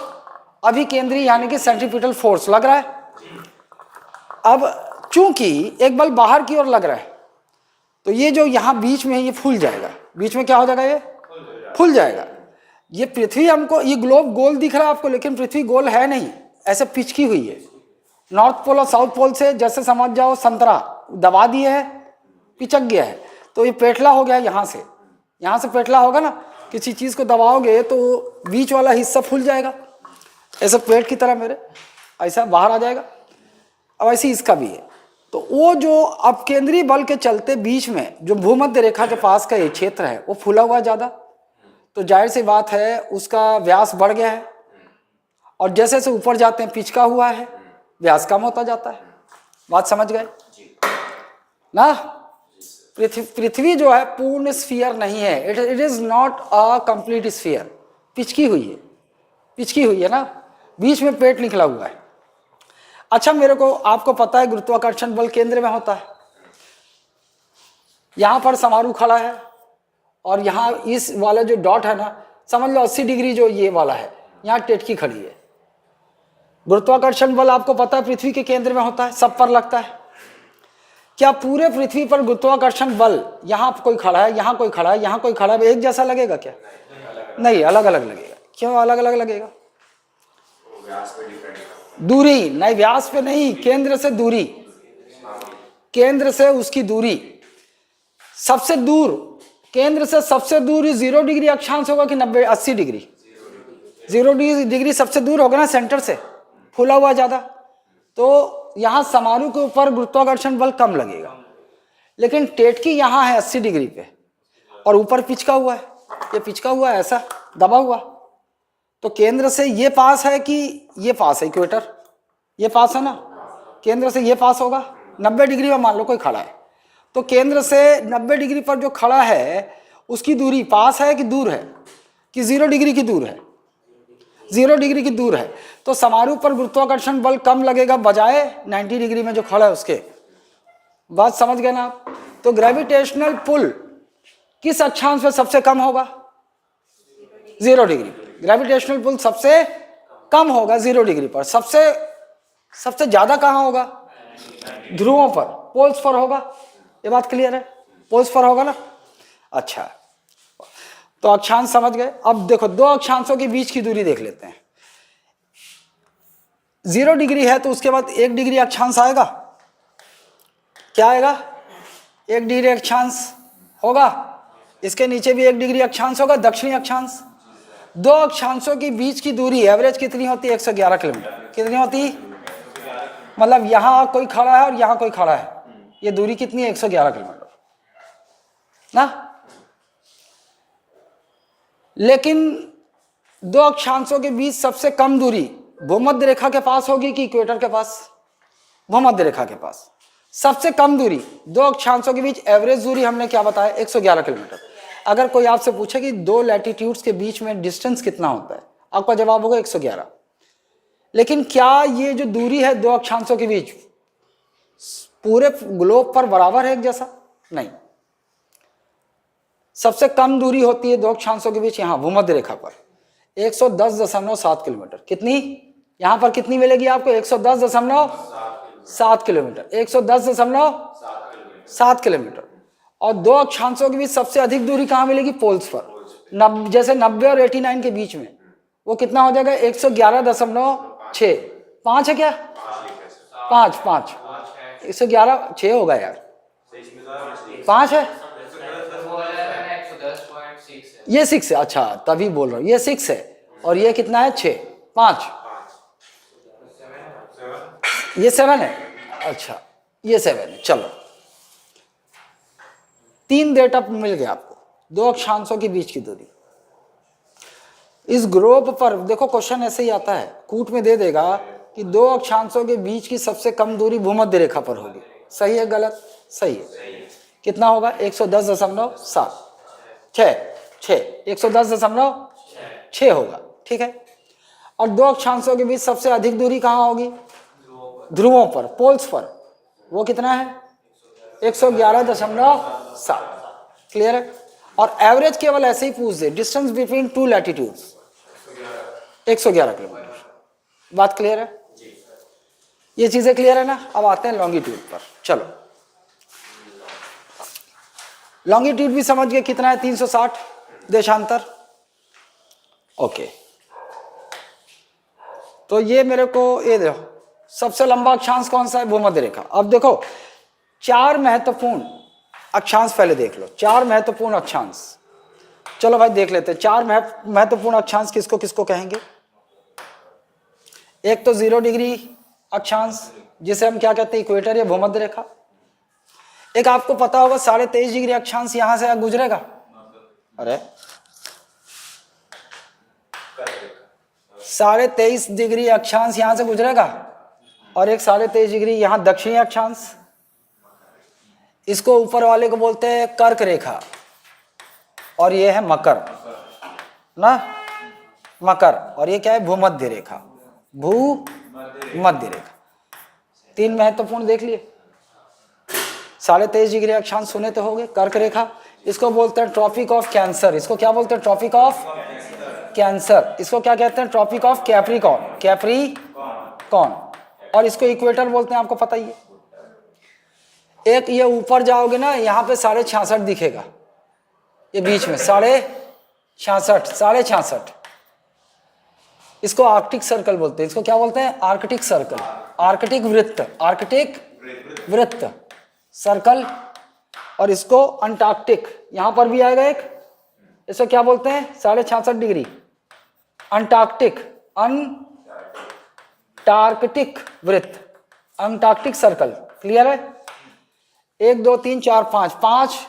अभिकेंद्रीय यानी कि सेंट्रीपिटल फोर्स लग रहा है। अब चूंकि एक बल बाहर की ओर लग रहा है तो ये जो यहां बीच में है ये फूल जाएगा। बीच में क्या हो जाएगा? ये फूल जाएगा। ये पृथ्वी हमको, ये ग्लोब गोल दिख रहा है आपको, लेकिन पृथ्वी गोल है नहीं, ऐसे पिचकी हुई है। नॉर्थ पोल और साउथ पोल से जैसे समझ जाओ संतरा दबा दिए है, पिचक गया है, तो ये पेटला हो गया। यहाँ से पेटला होगा ना, किसी चीज को दबाओगे तो बीच वाला हिस्सा फूल जाएगा, ऐसे पेट की तरह मेरे ऐसा बाहर आ जाएगा। अब ऐसे इसका भी है। तो वो जो अपकेंद्रीय बल के चलते बीच में जो भूमध्य रेखा के पास का ये क्षेत्र है वो फूला हुआ ज्यादा, तो जाहिर सी बात है उसका व्यास बढ़ गया है। और जैसे जैसे ऊपर जाते हैं पिचका हुआ है, व्यास कम होता जाता है। बात समझ गए ना? पृथ्वी जो है पूर्ण स्फीयर नहीं है, it is not a complete sphere. पिचकी हुई है ना, बीच में पेट निकला हुआ है। अच्छा मेरे को, आपको पता है गुरुत्वाकर्षण बल केंद्र में होता है। यहां पर समारू खड़ा है और यहाँ इस वाला जो डॉट है ना, समझ लो 80 डिग्री जो ये वाला है, यहाँ टेटकी खड़ी है। गुरुत्वाकर्षण बल आपको पता है पृथ्वी के केंद्र में होता है, सब पर लगता है। क्या पूरे पृथ्वी पर गुरुत्वाकर्षण बल, यहाँ कोई खड़ा है, यहाँ कोई खड़ा है, यहाँ कोई खड़ा है, एक जैसा लगेगा क्या? नहीं, अलग अलग लगेगा। क्यों अलग अलग लगेगा? दूरी नहीं, व्यास पे नहीं, केंद्र से दूरी, केंद्र से उसकी दूरी। सबसे दूर, केंद्र से सबसे दूर 0 डिग्री अक्षांश होगा कि 80 डिग्री? 0 डिग्री सबसे दूर होगा ना सेंटर से, फूला हुआ ज्यादा। तो यहां समारू के ऊपर गुरुत्वाकर्षण बल कम लगेगा, लेकिन टेटकी यहां है 80 डिग्री पे और ऊपर पिचका हुआ है, ये पिचका हुआ है ऐसा दबा हुआ। तो केंद्र से ये पास है कि ये पास है, इक्वेटर ये पास है ना, केंद्र से ये पास होगा। 90 डिग्री में मान लो कोई खड़ा है, तो केंद्र से 90 डिग्री पर जो खड़ा है उसकी दूरी पास है कि दूर है, कि 0 डिग्री की दूर है? 0 डिग्री की दूर है। तो समारू पर गुरुत्वाकर्षण बल कम लगेगा बजाय 90 डिग्री में जो खड़ा है उसके। बात समझ गए ना आप? तो ग्रेविटेशनल पुल किस अक्षांश पे सबसे कम होगा? 0 डिग्री। ग्रेविटेशनल पुल सबसे कम होगा 0 डिग्री पर। सबसे ज्यादा कहाँ होगा? ध्रुवों पर, पोल्स पर होगा। ये बात क्लियर है? पोल्स पर होगा ना। अच्छा, तो अक्षांश समझ गए। अब देखो, दो अक्षांशों के बीच की दूरी देख लेते हैं। 0 डिग्री है तो उसके बाद 1 डिग्री अक्षांश आएगा। क्या आएगा? 1 डिग्री अक्षांश होगा। इसके नीचे भी 1 डिग्री अक्षांश होगा, दक्षिणी अक्षांश। दो अक्षांशों के बीच की दूरी एवरेज कितनी होती है? 111 किलोमीटर। कितनी होती? मतलब यहां कोई खड़ा है और यहां कोई खड़ा है, ये दूरी कितनी है? 111 किलोमीटर ना। लेकिन दो अक्षांशों के बीच सबसे कम दूरी भूमध्य रेखा के पास होगी कि इक्वेटर के पास? भूमध्य रेखा के पास। सबसे कम दूरी दो अक्षांशों के बीच, एवरेज दूरी हमने क्या बताया? 111 किलोमीटर। अगर कोई आपसे पूछे कि दो लैटिट्यूड्स के बीच में डिस्टेंस कितना होता है, आपका जवाब होगा 111। लेकिन क्या ये जो दूरी है दो अक्षांशों के बीच पूरे ग्लोब पर बराबर है एक जैसा? नहीं। सबसे कम दूरी होती है दो अक्षांशों के बीच यहां भूमध्य रेखा पर, 110.7 किलोमीटर। कितनी? यहां पर कितनी मिलेगी आपको? 110.7 किलोमीटर। 110.7 किलोमीटर। और दो अक्षांशों के बीच सबसे अधिक दूरी कहां मिलेगी? पोल्स पर। जैसे 90 और 89 के बीच में वो कितना हो जाएगा? 111.6। 5 है क्या? 5 111 6 होगा यार। 5 है, ये 6 है। अच्छा, तभी बोल रहा हूं, ये 6 है और ये कितना है? 6। 5, ये 7 है। अच्छा, ये 7 है। चलो, 3 डेटा मिल गया आपको, दो अक्षांशों के बीच की दूरी। इस ग्लोब पर देखो, क्वेश्चन ऐसे ही आता है, कूट में दे देगा कि दो अक्षांशों के बीच की सबसे कम दूरी भूमध्य रेखा पर होगी। सही है गलत? सही है। कितना होगा? 110.7 110.6 होगा। ठीक है। और दो अक्षांशों के बीच सबसे अधिक दूरी कहाँ होगी? ध्रुवों पर, पोल्स पर। वो कितना है? 111.7। क्लियर है? और एवरेज केवल ऐसे ही पूछ दे, distance between two latitudes 111 kilometre. बात क्लियर है? ये चीजें क्लियर है ना? अब आते हैं लॉन्गिट्यूड पर। चलो, लॉन्गिट्यूड भी समझ गए कितना है? 360 देशांतर। ओके, तो ये मेरे को ये देखो, सबसे लंबा अक्षांश कौन सा है? भूमध्य रेखा। अब देखो, 4 महत्वपूर्ण अक्षांश पहले देख लो। 4 महत्वपूर्ण अक्षांश, चलो भाई देख लेते हैं। 4 महत्वपूर्ण अक्षांश किसको किसको कहेंगे? एक तो 0 डिग्री अक्षांश, जिसे हम क्या कहते हैं? इक्वेटर या भूमध्य रेखा। एक आपको पता होगा 23.5 डिग्री अक्षांश यहां से गुजरेगा। अरे 23.5 डिग्री अक्षांश यहां से गुजरेगा, और एक 23.5 डिग्री यहां दक्षिणी अक्षांश। इसको ऊपर वाले को बोलते हैं कर्क रेखा, और ये है मकर ना, मकर। और ये क्या है? भूमध्य रेखा। भूमध्य रेखा। 3 महत्वपूर्ण देख लिए। 23.5 डिग्री अक्षांश सुने तो होगे। कर्क रेखा, इसको बोलते हैं ट्रॉपिक ऑफ कैंसर। इसको क्या बोलते हैं? Tropic of Cancer. इसको क्या कहते हैं? Tropic of Capricorn. कैप्रिकॉर्न। और इसको इक्वेटर बोलते हैं, आपको पता ही है। एक ये ऊपर जाओगे ना, यहाँ पे 66.5 दिखेगा, ये बीच में 66.5। इसको आर्कटिक सर्कल बोलते हैं। इसको क्या बोलते हैं? आर्कटिक सर्कल, आर्कटिक वृत्त, आर्कटिक वृत्त सर्कल। और इसको अंटार्कटिक, यहां पर भी आएगा एक, इसको क्या बोलते हैं? 66.5 डिग्री अंटार्कटिक, अंटार्कटिक वृत्त, अंटार्कटिक सर्कल। क्लियर है? 1 2 3 4 5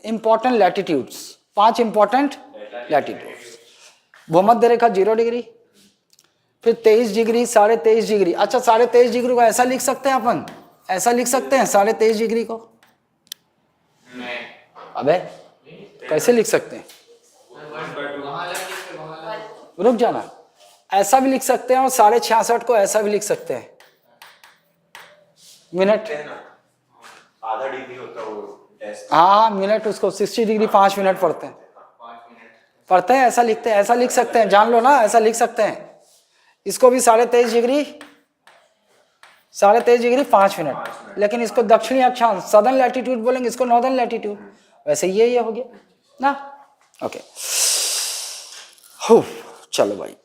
इंपॉर्टेंट लैटिट्यूड्स, 5 इंपॉर्टेंट लैटिट्यूड्स। भूमध्य रेखा 0 डिग्री, फिर 23 डिग्री, 23.5 डिग्री। अच्छा, 23.5 डिग्री को ऐसा लिख सकते हैं अपन? ऐसा लिख सकते हैं 23.5 डिग्री को? नहीं। अबे कैसे लिख सकते हैं? रुक जाना। ऐसा भी लिख सकते हैं और 66.5 को ऐसा भी लिख सकते हैं। मिनट आधा डिग्री होता है वो डेस्क। हाँ मिनट, उसको 60 डिग्री 5 मिनट पढ़ते हैं, 5 मिनट। ऐसा लिखते हैं, ऐसा लिख सकते हैं, जान लो ना, ऐसा लिख सकते हैं। इसको भी 23.5 डिग्री 5 मिनट, लेकिन इसको दक्षिणी अक्षांश सदर्न लैटिट्यूड बोलेंगे, इसको नॉर्दर्न लैटिट्यूड। वैसे ये हो गया ना। ओके चलो भाई,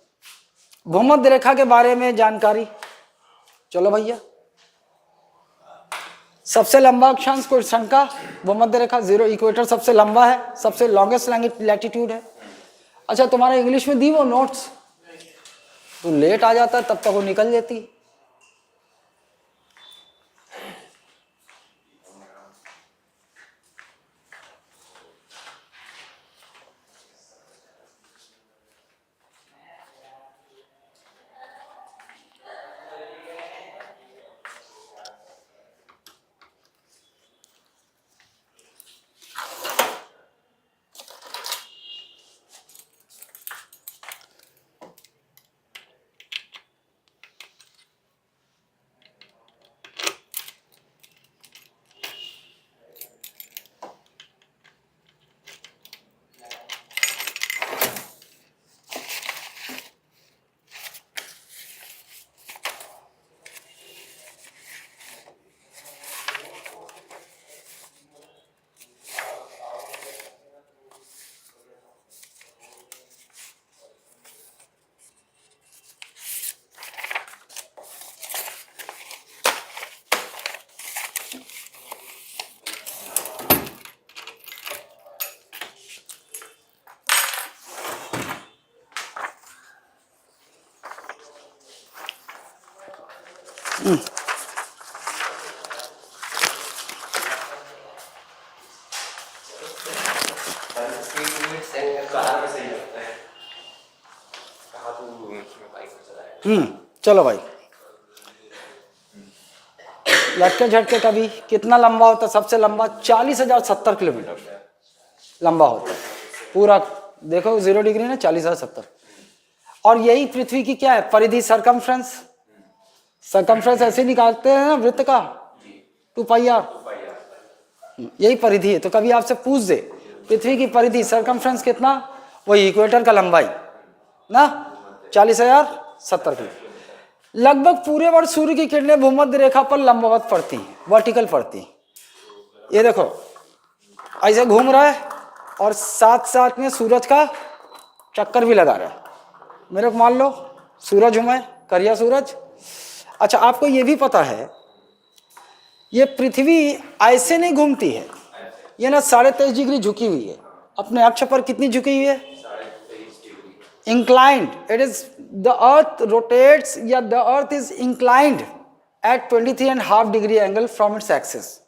भूमध्य रेखा के बारे में जानकारी। चलो भैया, सबसे लंबा अक्षांश क्वेश्चन का भूमध्य रेखा, 0 इक्वेटर सबसे लंबा है, सबसे लॉन्गेस्ट लैटिट्यूड है। अच्छा तुम्हारा इंग्लिश में दी वो नोट्स, तू लेट आ जाता है तब तक वो निकल जाती। चलो भाई, लटके झटके का भी कितना लंबा होता है? सबसे लंबा 40,070 किलोमीटर लंबा होता है पूरा। देखो 0 डिग्री ना 40,070। और यही पृथ्वी की क्या है परिधि, सरकमफ्रेंस। सरकमफ्रेंस ऐसे निकालते हैं ना वृत्त का, 2πr, यही परिधि है। तो कभी आपसे पूछ दे पृथ्वी की परिधि सरकमफ्रेंस कितना, वही इक्वेटर का लंबाई ना 40,070 किलोमीटर। लगभग पूरे वर्ष सूर्य की किरणें भूमध्य रेखा पर लंबवत पड़ती हैं, वर्टिकल पड़ती हैं। ये देखो ऐसे घूम रहा है और साथ साथ में सूरज का चक्कर भी लगा रहा है। मेरे को मान लो सूरज हूं मैं, करिया सूरज। अच्छा आपको ये भी पता है ये पृथ्वी ऐसे नहीं घूमती है, ये ना 23.5 डिग्री झुकी हुई है। अपने अक्ष पर कितनी झुकी हुई है? inclined. It is the earth rotates, या the earth is inclined at 23.5 degree angle from its axis.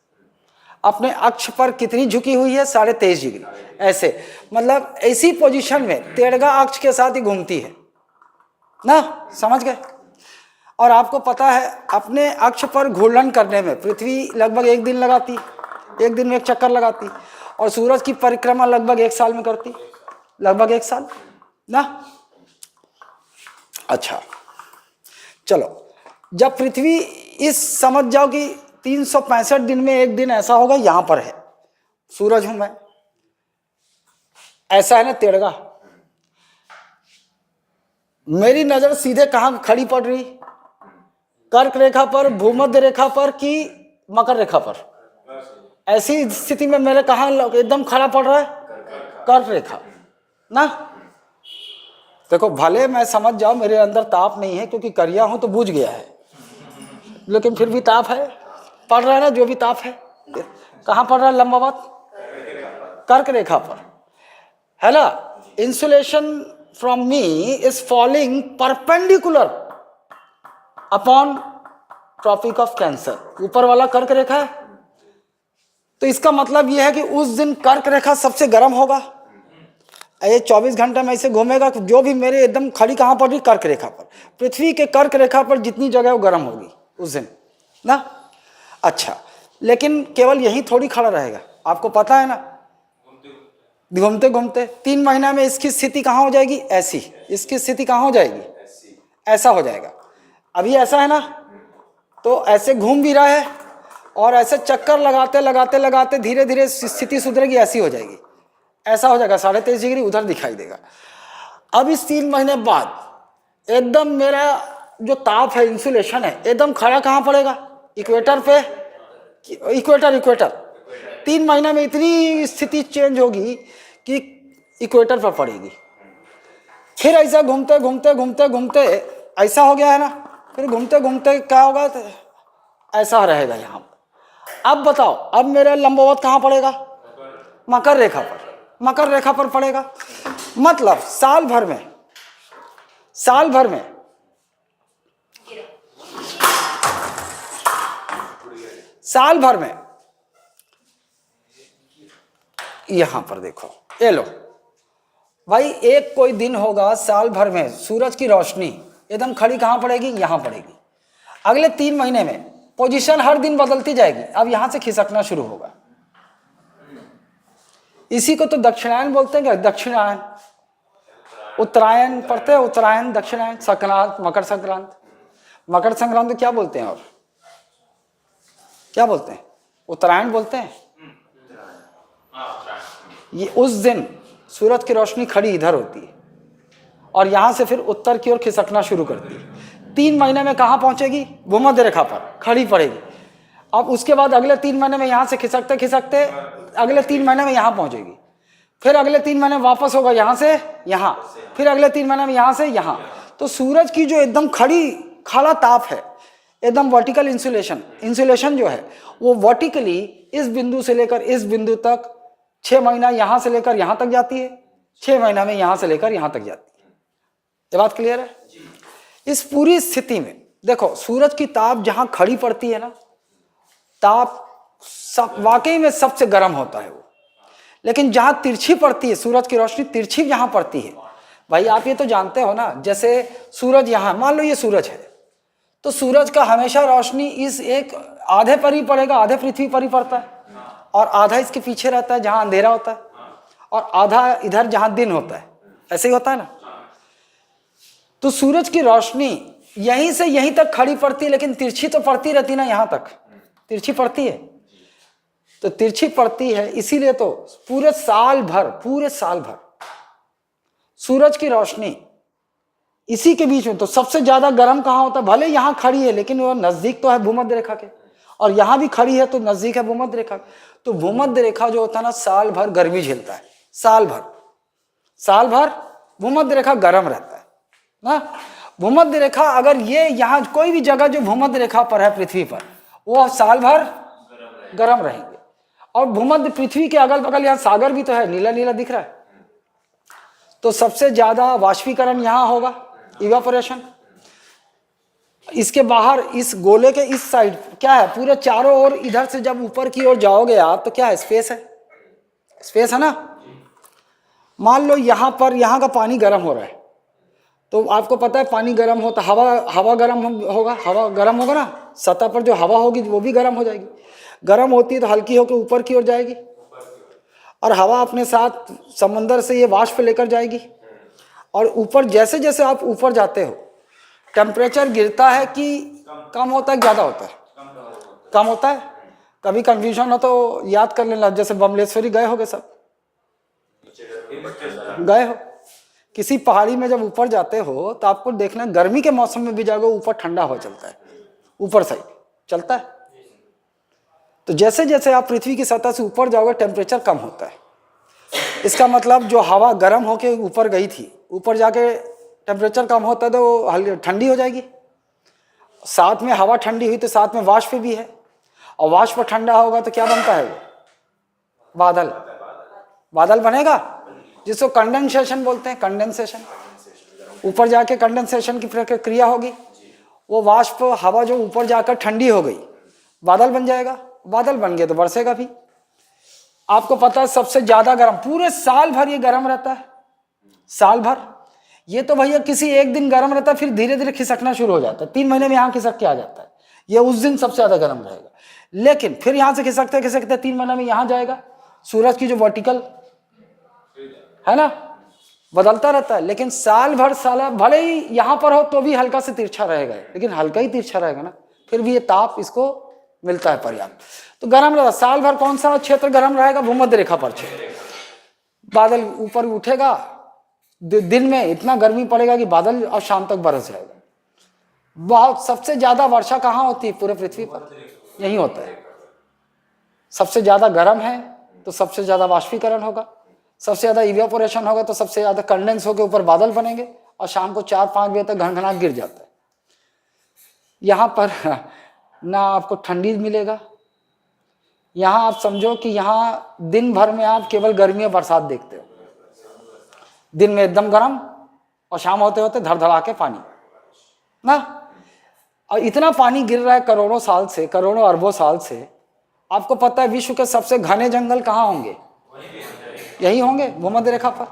अपने अक्ष पर कितनी झुकी हुई है? 23.5 डिग्री। ऐसे मतलब ऐसी पोजीशन में तेरगा अक्ष के साथ ही घूमती है ना, समझ गए। और आपको पता है अपने अक्ष पर घूर्णन करने में पृथ्वी लगभग 1 दिन लगाती, 1 दिन में 1 चक्कर लगाती, और सूरज की परिक्रमा लगभग 1 साल में करती, लगभग 1 साल ना। अच्छा चलो, जब पृथ्वी इस समझ जाओ कि 365 दिन में 1 दिन ऐसा होगा यहां पर है, सूरज हूं मैं, ऐसा है ना तेरगा। मेरी नजर सीधे कहां खड़ी पड़ रही? कर्क रेखा पर, भूमध्य रेखा पर कि मकर रेखा पर? ऐसी स्थिति में मेरे कहां एकदम खड़ा पड़ रहा है? कर्क रेखा ना। देखो भले मैं समझ जाओ मेरे अंदर ताप नहीं है क्योंकि करिया हूं तो बुझ गया है, लेकिन फिर भी ताप है, पड़ रहा है ना जो भी ताप है। कहां पड़ रहा है? लंबवत कर्क रेखा पर है ना। Insolation from me is falling perpendicular upon Tropic of Cancer. ऊपर वाला कर्क रेखा है, तो इसका मतलब यह है कि उस दिन कर्क रेखा सबसे गर्म होगा। ये 24 घंटे में ऐसे घूमेगा, जो भी मेरे एकदम खड़ी कहां पर? कर्क रेखा पर। पृथ्वी के कर्क रेखा पर जितनी जगह वो गर्म होगी उस दिन ना। अच्छा लेकिन केवल यही थोड़ी खड़ा रहेगा, आपको पता है ना, घूमते घूमते 3 महीना में इसकी स्थिति कहां हो जाएगी? ऐसी। इसकी स्थिति कहां हो जाएगी? ऐसा हो जाएगा। अभी ऐसा है ना, तो ऐसे घूम भी रहा है और ऐसे चक्कर लगाते लगाते लगाते धीरे धीरे स्थिति सुधरेगी, ऐसी हो जाएगी, ऐसा हो जाएगा 23.5 डिग्री उधर दिखाई देगा। अब इस 3 महीने बाद एकदम मेरा जो ताप है, इंसुलेशन है, एकदम खड़ा कहाँ पड़ेगा? इक्वेटर पे, इक्वेटर 3 महीने में इतनी स्थिति चेंज होगी कि इक्वेटर पर पड़ेगी। फिर ऐसा घूमते घूमते घूमते घूमते ऐसा हो गया है ना, फिर घूमते घूमते क्या होगा? तो ऐसा रहेगा यहाँ। अब बताओ, अब मेरा लंबवत कहाँ पड़ेगा? मकर रेखा पर, मकर रेखा पर पड़ेगा। मतलब साल भर में यहां पर देखो, ये लो भाई, एक कोई दिन होगा साल भर में सूरज की रोशनी एकदम खड़ी कहां पड़ेगी? यहां पड़ेगी। अगले 3 महीने में पोजीशन हर दिन बदलती जाएगी, अब यहां से खिसकना शुरू होगा। इसी को तो दक्षिणायन बोलते हैं क्या? दक्षिणायन, उत्तरायण पढ़ते हैं, उत्तरायण, दक्षिणायन, संक्रांत, मकर संक्रांत। मकर संक्रांत क्या बोलते हैं? और क्या बोलते हैं? उत्तरायण बोलते हैं। ये उस दिन सूरज की रोशनी खड़ी इधर होती है और यहां से फिर उत्तर की ओर खिसकना शुरू करती है। 3 महीने में कहां पहुंचेगी? भूमध्य रेखा पर खड़ी पड़ेगी। अब उसके बाद अगले 3 महीने में यहां से खिसकते खिसकते अगले 3 महीने में यहां पहुंचेगी। फिर अगले 3 महीने वापस होगा यहां से यहां, फिर अगले 3 महीने में यहां से यहां। तो सूरज की जो एकदम खड़ा ताप है, एकदम वर्टिकल इंसुलेशन जो है, वो वर्टिकली इस बिंदु से लेकर इस बिंदु तक 6 महीना यहां से लेकर यहां तक जाती है, 6 महीना में यहां से लेकर यहां तक जाती है। ये बात क्लियर है? इस पूरी स्थिति में देखो, सूरज की ताप जहां खड़ी पड़ती है ना, ताप वाकई में सबसे गर्म होता है वो। लेकिन जहां तिरछी पड़ती है, सूरज की रोशनी तिरछी जहां पड़ती है, भाई आप ये तो जानते हो ना, जैसे सूरज यहां, मान लो ये सूरज है, तो सूरज का हमेशा रोशनी इस एक आधे पर ही पड़ेगा, आधे पृथ्वी पर ही पड़ता है, और आधा इसके पीछे रहता है जहां अंधेरा होता है, और आधा इधर जहां दिन होता है। ऐसे ही होता है ना। तो सूरज की रोशनी यहीं से यहीं तक खड़ी पड़ती है, लेकिन तिरछी तो पड़ती रहती ना, यहां तक तिरछी पड़ती है। तो तिरछी पड़ती है, इसीलिए तो पूरे साल भर सूरज की रोशनी इसी के बीच में। तो सबसे ज्यादा गर्म कहां होता है? भले यहां खड़ी है, लेकिन वो नजदीक तो है भूमध्य रेखा के, और यहां भी खड़ी है तो नजदीक है भूमध्य रेखा। तो भूमध्य रेखा जो होता है ना, साल भर गर्मी झेलता है, साल भर भूमध्य रेखा गर्म रहता है ना। भूमध्य रेखा, अगर ये यहां कोई भी जगह जो भूमध्य रेखा पर है पृथ्वी पर, वो साल भर गर्म रहेंगे। और भूमध्य पृथ्वी के अगल बगल यहाँ सागर भी तो है, नीला नीला दिख रहा है। तो सबसे ज्यादा वाष्पीकरण यहां होगा, इवापोरेशन। इसके बाहर इस गोले के इस साइड क्या है? पूरे चारों ओर इधर से जब ऊपर की ओर जाओगे आप, तो क्या है? स्पेस है ना। मान लो यहां पर, यहां का पानी गर्म हो रहा है, तो आपको पता है पानी गर्म होता, हवा गर्म होगा ना, सतह पर जो हवा होगी वो भी गर्म हो जाएगी। गर्म होती है तो हल्की होकर ऊपर की ओर जाएगी, और हवा अपने साथ समंदर से ये वाष्प लेकर जाएगी। और ऊपर जैसे जैसे आप ऊपर जाते हो, टेम्परेचर गिरता है कि कम होता है, ज़्यादा होता है? कम होता है। कभी कंफ्यूजन हो तो याद कर लेना, जैसे बमलेश्वरी गए होगे, सब गए हो। किसी पहाड़ी में जब ऊपर जाते हो तो आपको देखना, गर्मी के मौसम में भी जाओगे, ऊपर ठंडा हवा चलता है, ऊपर साइड चलता है। तो जैसे जैसे आप पृथ्वी की सतह से ऊपर जाओगे, टेम्परेचर कम होता है। इसका मतलब जो हवा गर्म होके ऊपर गई थी, ऊपर जाके टेम्परेचर कम होता है तो ठंडी हो जाएगी। साथ में हवा ठंडी हुई तो साथ में वाष्प भी है, और वाष्प ठंडा होगा तो क्या बनता है? वो बादल बनेगा, जिसको कंडेंसेशन बोलते हैं। कंडेंसेशन, ऊपर जाके कंडेंसेशन की प्रक्रिया होगी, वो वाष्प हवा जो ऊपर जाकर ठंडी हो गई, बादल बन जाएगा। बादल बन गए तो बरसेगा भी। आपको पता है सबसे ज्यादा गर्म, पूरे साल भर ये गर्म रहता है, साल भर। ये तो भैया किसी एक दिन गर्म रहता है, फिर धीरे धीरे खिसकना शुरू हो जाता है। 3 महीने में यहाँ खिसक के आ जाता है, ये उस दिन सबसे ज्यादा गर्म रहेगा। लेकिन फिर यहाँ से खिसकते खिसकते 3 महीने में यहाँ जाएगा। सूरज की जो वर्टिकल है ना, बदलता रहता है। लेकिन साल भर भले ही यहाँ पर हो तो भी हल्का से तिरछा रहेगा, लेकिन हल्का ही तिरछा रहेगा ना, फिर भी ये ताप इसको मिलता है पर्याप्त। तो गर्म रहेगा साल भर। कौन सा क्षेत्र गर्म रहेगा? भूमध्य रेखा पर क्षेत्र। बादल ऊपर उठेगा, दिन में इतना गर्मी पड़ेगा कि बादल और शाम तक बरस जाएगा। बहुत सबसे ज्यादा वर्षा कहाँ होती है पूरे पृथ्वी पर? यही होता है। सबसे ज्यादा गर्म है तो सबसे ज्यादा वाष्पीकरण होगा, सबसे ज्यादा इवेपोरेशन होगा तो सबसे ज्यादा कंडेंस होकर ऊपर बादल बनेंगे और शाम को 4-5 बजे तक घनघनाट गिर जाता है। यहाँ पर ना आपको ठंडी मिलेगा, यहाँ आप समझो कि यहाँ दिन भर में आप केवल गर्मी और बरसात देखते हो। दिन में एकदम गर्म और शाम होते होते धड़धड़ा के पानी ना। और इतना पानी गिर रहा है करोड़ों साल से, करोड़ों अरबों साल से। आपको पता है विश्व के सबसे घने जंगल कहाँ होंगे? यही होंगे भूमध्य रेखा पर,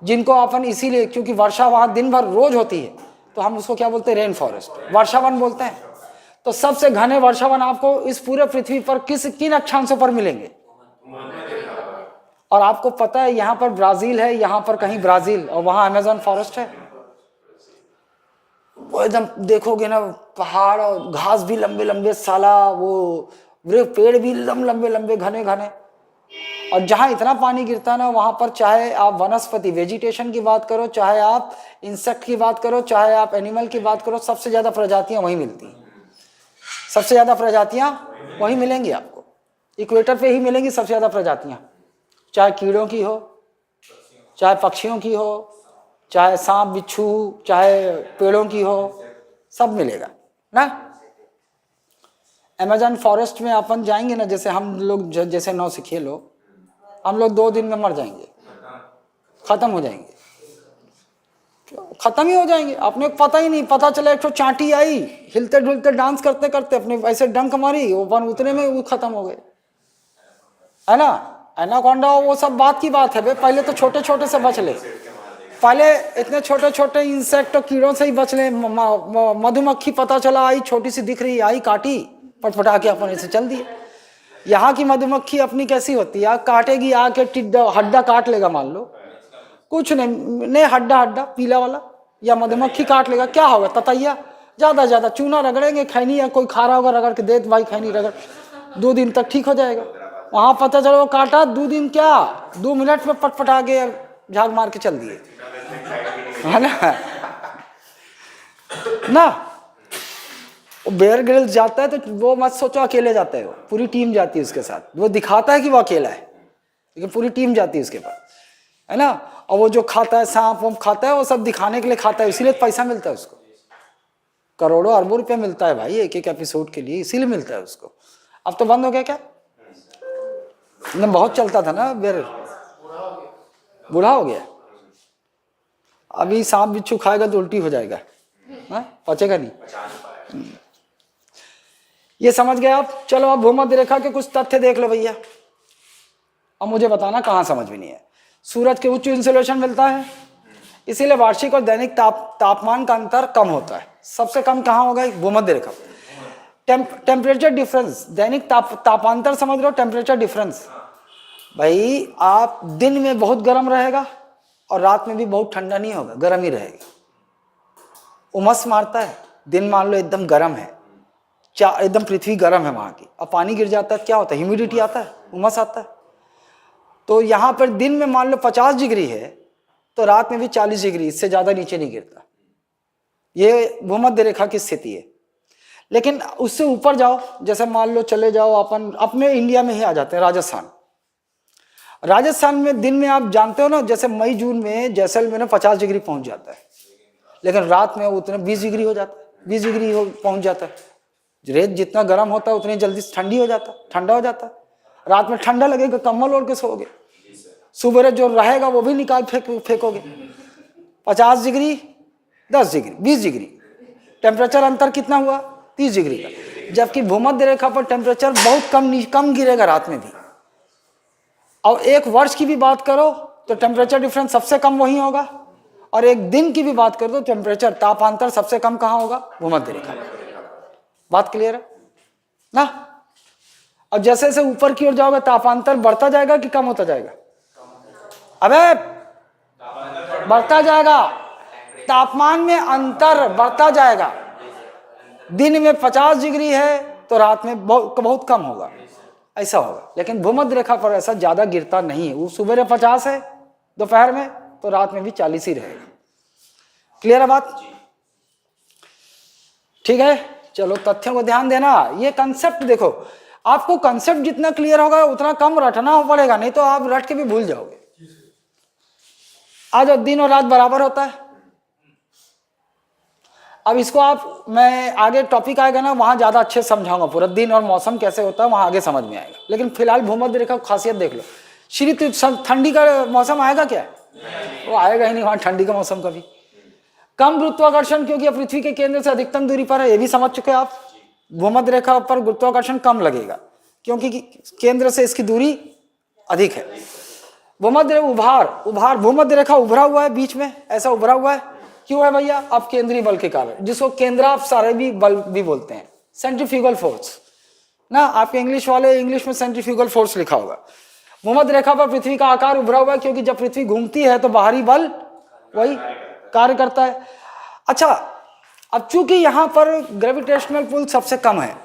जिनको अपन इसीलिए, क्योंकि वर्षा वहाँ दिन भर रोज होती है तो हम उसको क्या बोलते हैं? रेन फॉरेस्ट, वर्षावन बोलते हैं। तो सबसे घने वर्षावन आपको इस पूरे पृथ्वी पर किन अक्षांशों पर मिलेंगे? और आपको पता है यहाँ पर ब्राजील है, यहाँ पर कहीं ब्राजील और वहाँ अमेज़न फॉरेस्ट है। वो एकदम देखोगे ना, पहाड़ और घास भी लंबे लंबे, साला वो पेड़ भी एकदम लंबे लंबे घने घने। और जहाँ इतना पानी गिरता है ना, वहाँ पर चाहे आप वनस्पति वेजिटेशन की बात करो, चाहे आप इंसेक्ट की बात करो, चाहे आप एनिमल की बात करो, सबसे ज़्यादा प्रजातियाँ वहीं मिलती हैं। सबसे ज़्यादा प्रजातियाँ वहीं मिलेंगी आपको, इक्वेटर पे ही मिलेंगी सबसे ज़्यादा प्रजातियाँ। चाहे कीड़ों की हो, चाहे पक्षियों की हो, चाहे सांप बिच्छू, चाहे पेड़ों की हो, सब मिलेगा ना। अमेज़न फॉरेस्ट में अपन जाएंगे ना, जैसे हम लोग जैसे नौसिखिए लोग, हम लोग 2 दिन में मर जाएंगे, खत्म हो जाएंगे, खत्म ही हो जाएंगे। अपने को पता ही नहीं, पता चला एक तो चांटी आई, हिलते ढुलते डांस करते करते अपने ऐसे डंक मारी, वो वन उतने में वो खत्म हो गए, है ना। एनाकोंडा वो सब बात की बात है भाई, पहले तो छोटे छोटे से बच ले, पहले इतने छोटे छोटे इंसेक्ट और कीड़ों से ही बच ले। मधुमक्खी पता चला आई, छोटी सी दिख रही, आई काटी, पटपटा के अपन ऐसे चल दिए। यहाँ की मधुमक्खी अपनी कैसी होती है? काटेगी आके टिड्डा हड्डा काट लेगा, मान लो कुछ नहीं हड्डा पीला वाला, या मधुमक्खी काट लेगा, क्या होगा? ततैया ज्यादा चूना रगड़ेंगे, खैनी या कोई खा रहा होगा रगड़ के दे भाई खैनी रगड़, 2 दिन तक ठीक हो जाएगा। वहां पता चला वो काटा 2 दिन, क्या 2 मिनट में पटपटा के झाग मार के चल दिए, है ना। वो बेयर ग्रिल्स जाता है तो वो मत सोचो अकेले जाता है, वो पूरी टीम जाती है उसके साथ। वो दिखाता है कि वो अकेला है लेकिन पूरी टीम जाती है उसके पास, है ना। और वो जो खाता है, सांप वाप खाता है, वो सब दिखाने के लिए खाता है, इसीलिए पैसा मिलता है उसको, करोड़ों अरबों रुपया मिलता है भाई एक एपिसोड के लिए, इसीलिए मिलता है उसको। अब तो बंद हो गया क्या? बहुत चलता था ना बेयर, बूढ़ा हो गया। अभी सांप बिच्छू खाएगा तो उल्टी हो जाएगा, पचेगा नहीं। ये समझ गए आप? चलो अब भूमध्य रेखा के कुछ तथ्य देख लो भैया, अब मुझे बताना कहाँ समझ में नहीं है। सूरज के उच्च इंसुलेशन मिलता है, इसीलिए वार्षिक और दैनिक तापमान का अंतर कम होता है। सबसे कम कहाँ होगा? भूमध्य रेखा। टेम्परेचर डिफरेंस, दैनिक तापांतर समझ लो, टेम्परेचर डिफरेंस। भाई आप दिन में बहुत गर्म रहेगा और रात में भी बहुत ठंडा नहीं होगा, गर्म ही रहेगा। उमस मारता है, दिन मान लो एकदम गर्म है, एकदम पृथ्वी गर्म है वहां की, और पानी गिर जाता है, क्या होता है? ह्यूमिडिटी आता है, उमस आता है। तो यहाँ पर दिन में मान लो 50 डिग्री है तो रात में भी 40 डिग्री, इससे ज्यादा नीचे नहीं गिरता। ये भूमध्य रेखा की स्थिति है। लेकिन उससे ऊपर जाओ, जैसे मान लो चले जाओ अपन अपने इंडिया में ही आ जाते हैं, राजस्थान। राजस्थान में दिन में आप जानते हो ना, जैसे मई जून में जैसलमेर में 50 डिग्री पहुंच जाता है, लेकिन रात में उतने 20 डिग्री हो जाता है, 20 डिग्री पहुंच जाता है। रेत जितना गर्म होता है उतनी जल्दी ठंडी हो जाता है, ठंडा हो जाता है। रात में ठंडा लगेगा, कंबल ओढ़ के सोओगे, सुबह जो रहेगा वो भी निकाल फेंकोगे। 50 डिग्री, 10 डिग्री, 20 डिग्री, टेम्परेचर अंतर कितना हुआ? 30 डिग्री का। जबकि भूमध्य रेखा पर टेम्परेचर बहुत कम गिरेगा रात में भी। और एक वर्ष की भी बात करो तो टेम्परेचर डिफरेंस सबसे कम वही होगा, और एक दिन की भी बात करो तो टेम्परेचर तापांतर सबसे कम कहाँ होगा? भूमध्य रेखा। बात क्लियर है ना। अब जैसे जैसे ऊपर की ओर जाओगे तापांतर बढ़ता जाएगा कि कम होता जाएगा? अबे बढ़ता जाएगा, तापमान में अंतर बढ़ता जाएगा। दिन में 50 डिग्री है तो रात में बहुत कम होगा, ऐसा होगा। लेकिन भूमध्य रेखा पर ऐसा ज्यादा गिरता नहीं है, वो सुबह 50 है, दोपहर में, तो रात में भी 40 ही रहेगा। क्लियर है बात? ठीक है, चलो तथ्यों को ध्यान देना। ये कंसेप्ट देखो, आपको कंसेप्ट जितना क्लियर होगा उतना कम रटना पड़ेगा, नहीं तो आप रट के भी भूल जाओगे। आज दिन और रात बराबर होता है। अब इसको आप, मैं आगे टॉपिक आएगा ना, वहां ज्यादा अच्छे समझाऊंगा, पूरा दिन और मौसम कैसे होता है वहां आगे समझ में आएगा। लेकिन फिलहाल भूमध्य रेखा खासियत देख लो। शीत ठंडी का मौसम आएगा क्या? वो आएगा ही नहीं वहां ठंडी का मौसम कभी। कम गुरुत्वाकर्षण, क्योंकि अब पृथ्वी के केंद्र से अधिकतम दूरी पर है, ये भी समझ चुके आप। भूमध्य रेखा पर गुरुत्वाकर्षण कम लगेगा क्योंकि केंद्र से इसकी दूरी अधिक है। भूमध्य उभार भूमध्य रेखा उभरा हुआ है बीच में, ऐसा उभरा हुआ है, क्यों है भैया? अब केंद्रीय बल के कारण, जिसको केंद्रापसारणी बल भी बोलते हैं, सेंट्रीफ्यूगल फोर्स ना। आपके इंग्लिश वाले इंग्लिश में सेंट्रीफ्यूगल फोर्स लिखा होगा। भूमध्य रेखा पर पृथ्वी का आकार उभरा हुआ है क्योंकि जब पृथ्वी घूमती है तो बाहरी बल वही कार्य करता है। अच्छा, अब चूंकि यहां पर ग्रेविटेशनल पुल सबसे कम है,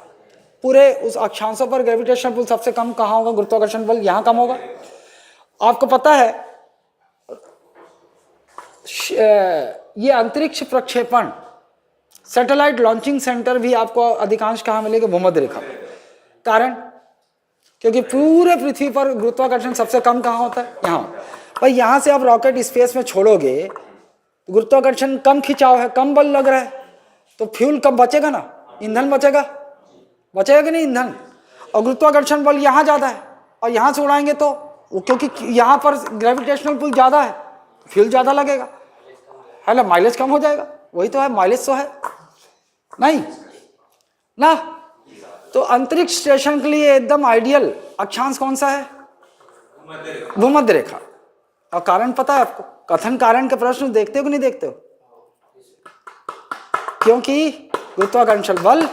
पूरे उस अक्षांशों पर ग्रेविटेशनल पुल सबसे कम कहां होगा? गुरुत्वाकर्षण बल यहां कम होगा। आपको पता है ये अंतरिक्ष प्रक्षेपण, सैटेलाइट लॉन्चिंग सेंटर भी आपको अधिकांश कहां मिलेगा? भूमध्य रेखा। कारण, क्योंकि पूरे पृथ्वी पर गुरुत्वाकर्षण सबसे कम कहां होता है? यहाँ। भाई यहां से आप रॉकेट स्पेस में छोड़ोगे, गुरुत्वाकर्षण कम खिंचाव है, कम बल लग रहा है, तो फ्यूल कब बचेगा ना, ईंधन बचेगा कि नहीं ईंधन। और गुरुत्वाकर्षण बल यहाँ ज्यादा है, और यहाँ से उड़ाएंगे तो क्योंकि यहाँ पर ग्रेविटेशनल पुल ज्यादा है, फ्यूल ज्यादा लगेगा, है ना, माइलेज कम हो जाएगा। वही तो है, माइलेज तो है नहीं ना। तो अंतरिक्ष स्टेशन के लिए एकदम आइडियल अक्षांश कौन सा है? भूमध्य रेखा। और कारण पता है आपको? कथन कारण के प्रश्न देखते हो कि नहीं देखते हो? क्योंकि गुरुत्वाकर्षण बल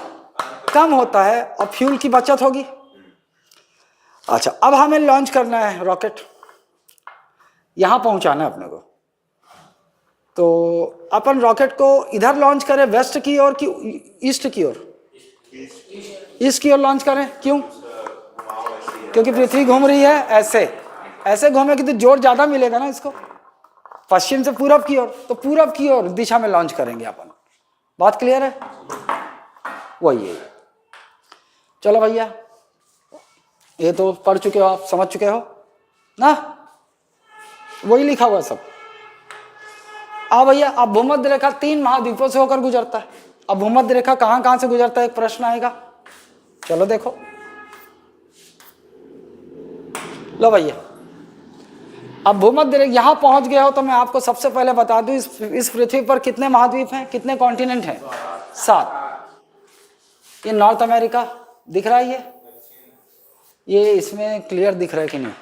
कम होता है और फ्यूल की बचत होगी। अच्छा, अब हमें लॉन्च करना है रॉकेट, यहां पहुंचाना है अपने को। तो अपन रॉकेट को इधर लॉन्च करें, वेस्ट की ओर कि ईस्ट की ओर? ईस्ट की ओर लॉन्च करें। क्यों? क्योंकि पृथ्वी घूम रही है ऐसे घूमेगी तो जोर ज्यादा मिलेगा ना इसको। पश्चिम से पूरब की ओर, तो पूरब की ओर दिशा में लॉन्च करेंगे अपन। बात क्लियर है? वही है। चलो भैया, ये तो पढ़ चुके हो आप, समझ चुके हो ना, वही लिखा हुआ सब। अब भैया, अब भूमध्य रेखा 3 महाद्वीपों से होकर गुजरता है। अब भूमध्य रेखा कहां कहां से गुजरता है, एक प्रश्न आएगा। चलो देखो, लो भैया, अब भूमध्य रेखा यहां पहुंच गए हो तो मैं आपको सबसे पहले बता दूं, इस पृथ्वी पर कितने महाद्वीप हैं, कितने कॉन्टिनेंट हैं? 7। ये नॉर्थ अमेरिका दिख रहा है, ये इसमें क्लियर दिख रहा है कि नहीं?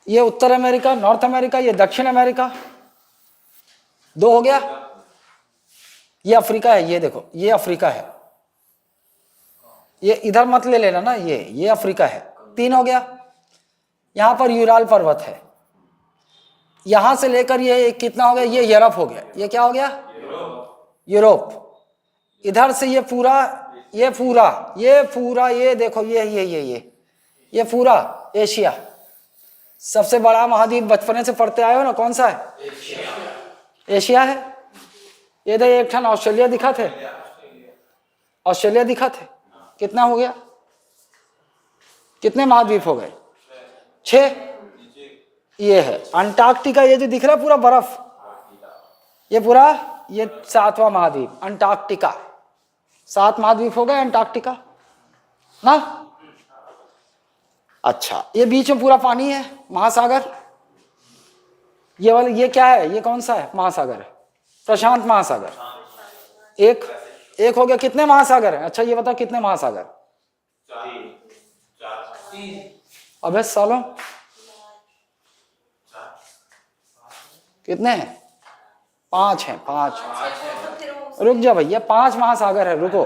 ये उत्तर अमेरिका, नॉर्थ अमेरिका, ये दक्षिण अमेरिका, 2 हो गया। ये अफ्रीका है, ये देखो, ये अफ्रीका है, ये इधर मत ले लेना ना, ये अफ्रीका है, 3 हो गया। यहां पर यूराल पर्वत है, यहां से लेकर ये कितना हो गया? ये यूरोप हो गया। ये क्या हो गया? यूरोप। इधर से ये पूरा ये देखो, ये पूरा एशिया। सबसे बड़ा महाद्वीप बचपने से पढ़ते आए हो ना, कौन सा है? एशिया है। ये तो एक ठन ऑस्ट्रेलिया दिखा थे, कितना हो गया? कितने महाद्वीप हो गए? 6। ये है अंटार्कटिका, ये जो दिख रहा है पूरा बर्फ, ये पूरा, ये 7वां महाद्वीप अंटार्कटिका। 7 महाद्वीप हो गए अंटार्कटिका ना। अच्छा, ये बीच में पूरा पानी है, महासागर। ये वाला, ये क्या है? ये कौन सा है? महासागर है, प्रशांत महासागर। एक हो गया। कितने महासागर है? अच्छा ये बता, कितने महासागर? 4। अबे सालों, कितने हैं? 5 हैं। 5 रुक जा भैया, 5 महासागर है, रुको।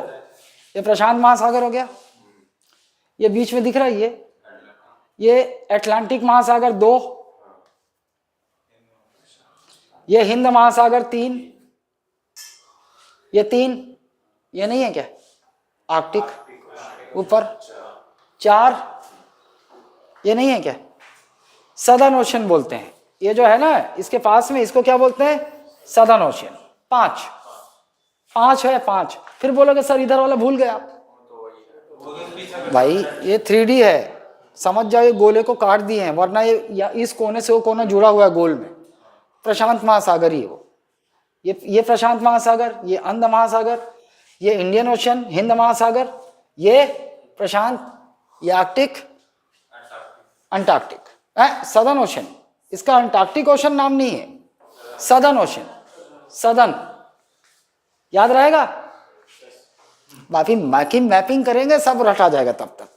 ये प्रशांत महासागर हो गया, ये बीच में दिख रहा है, ये अटलांटिक महासागर 2, ये हिंद महासागर 3, ये 3, ये नहीं है क्या आर्कटिक ऊपर 4, ये नहीं है क्या सदर्न ओशन बोलते हैं। ये जो है ना इसके पास में, इसको क्या बोलते हैं सदर्न ओशन। 5 है 5। फिर बोलोगे सर इधर वाला भूल गया भाई, ये 3D है, समझ जाओ ये गोले को काट दिए हैं, वरना ये या इस कोने से वो कोना जुड़ा हुआ है गोल में। प्रशांत महासागर ही है वो, ये प्रशांत महासागर, ये अंध महासागर, ये इंडियन ओशन, हिंद महासागर, ये प्रशांत, ये आर्कटिक, अंटार्कटिक, सदर्न ओशन। इसका अंटार्कटिक ओशन नाम नहीं है, सदर्न ओशन, सदर्न। याद रहेगा, बाकी मैपिंग करेंगे सब रटा जाएगा तब तक।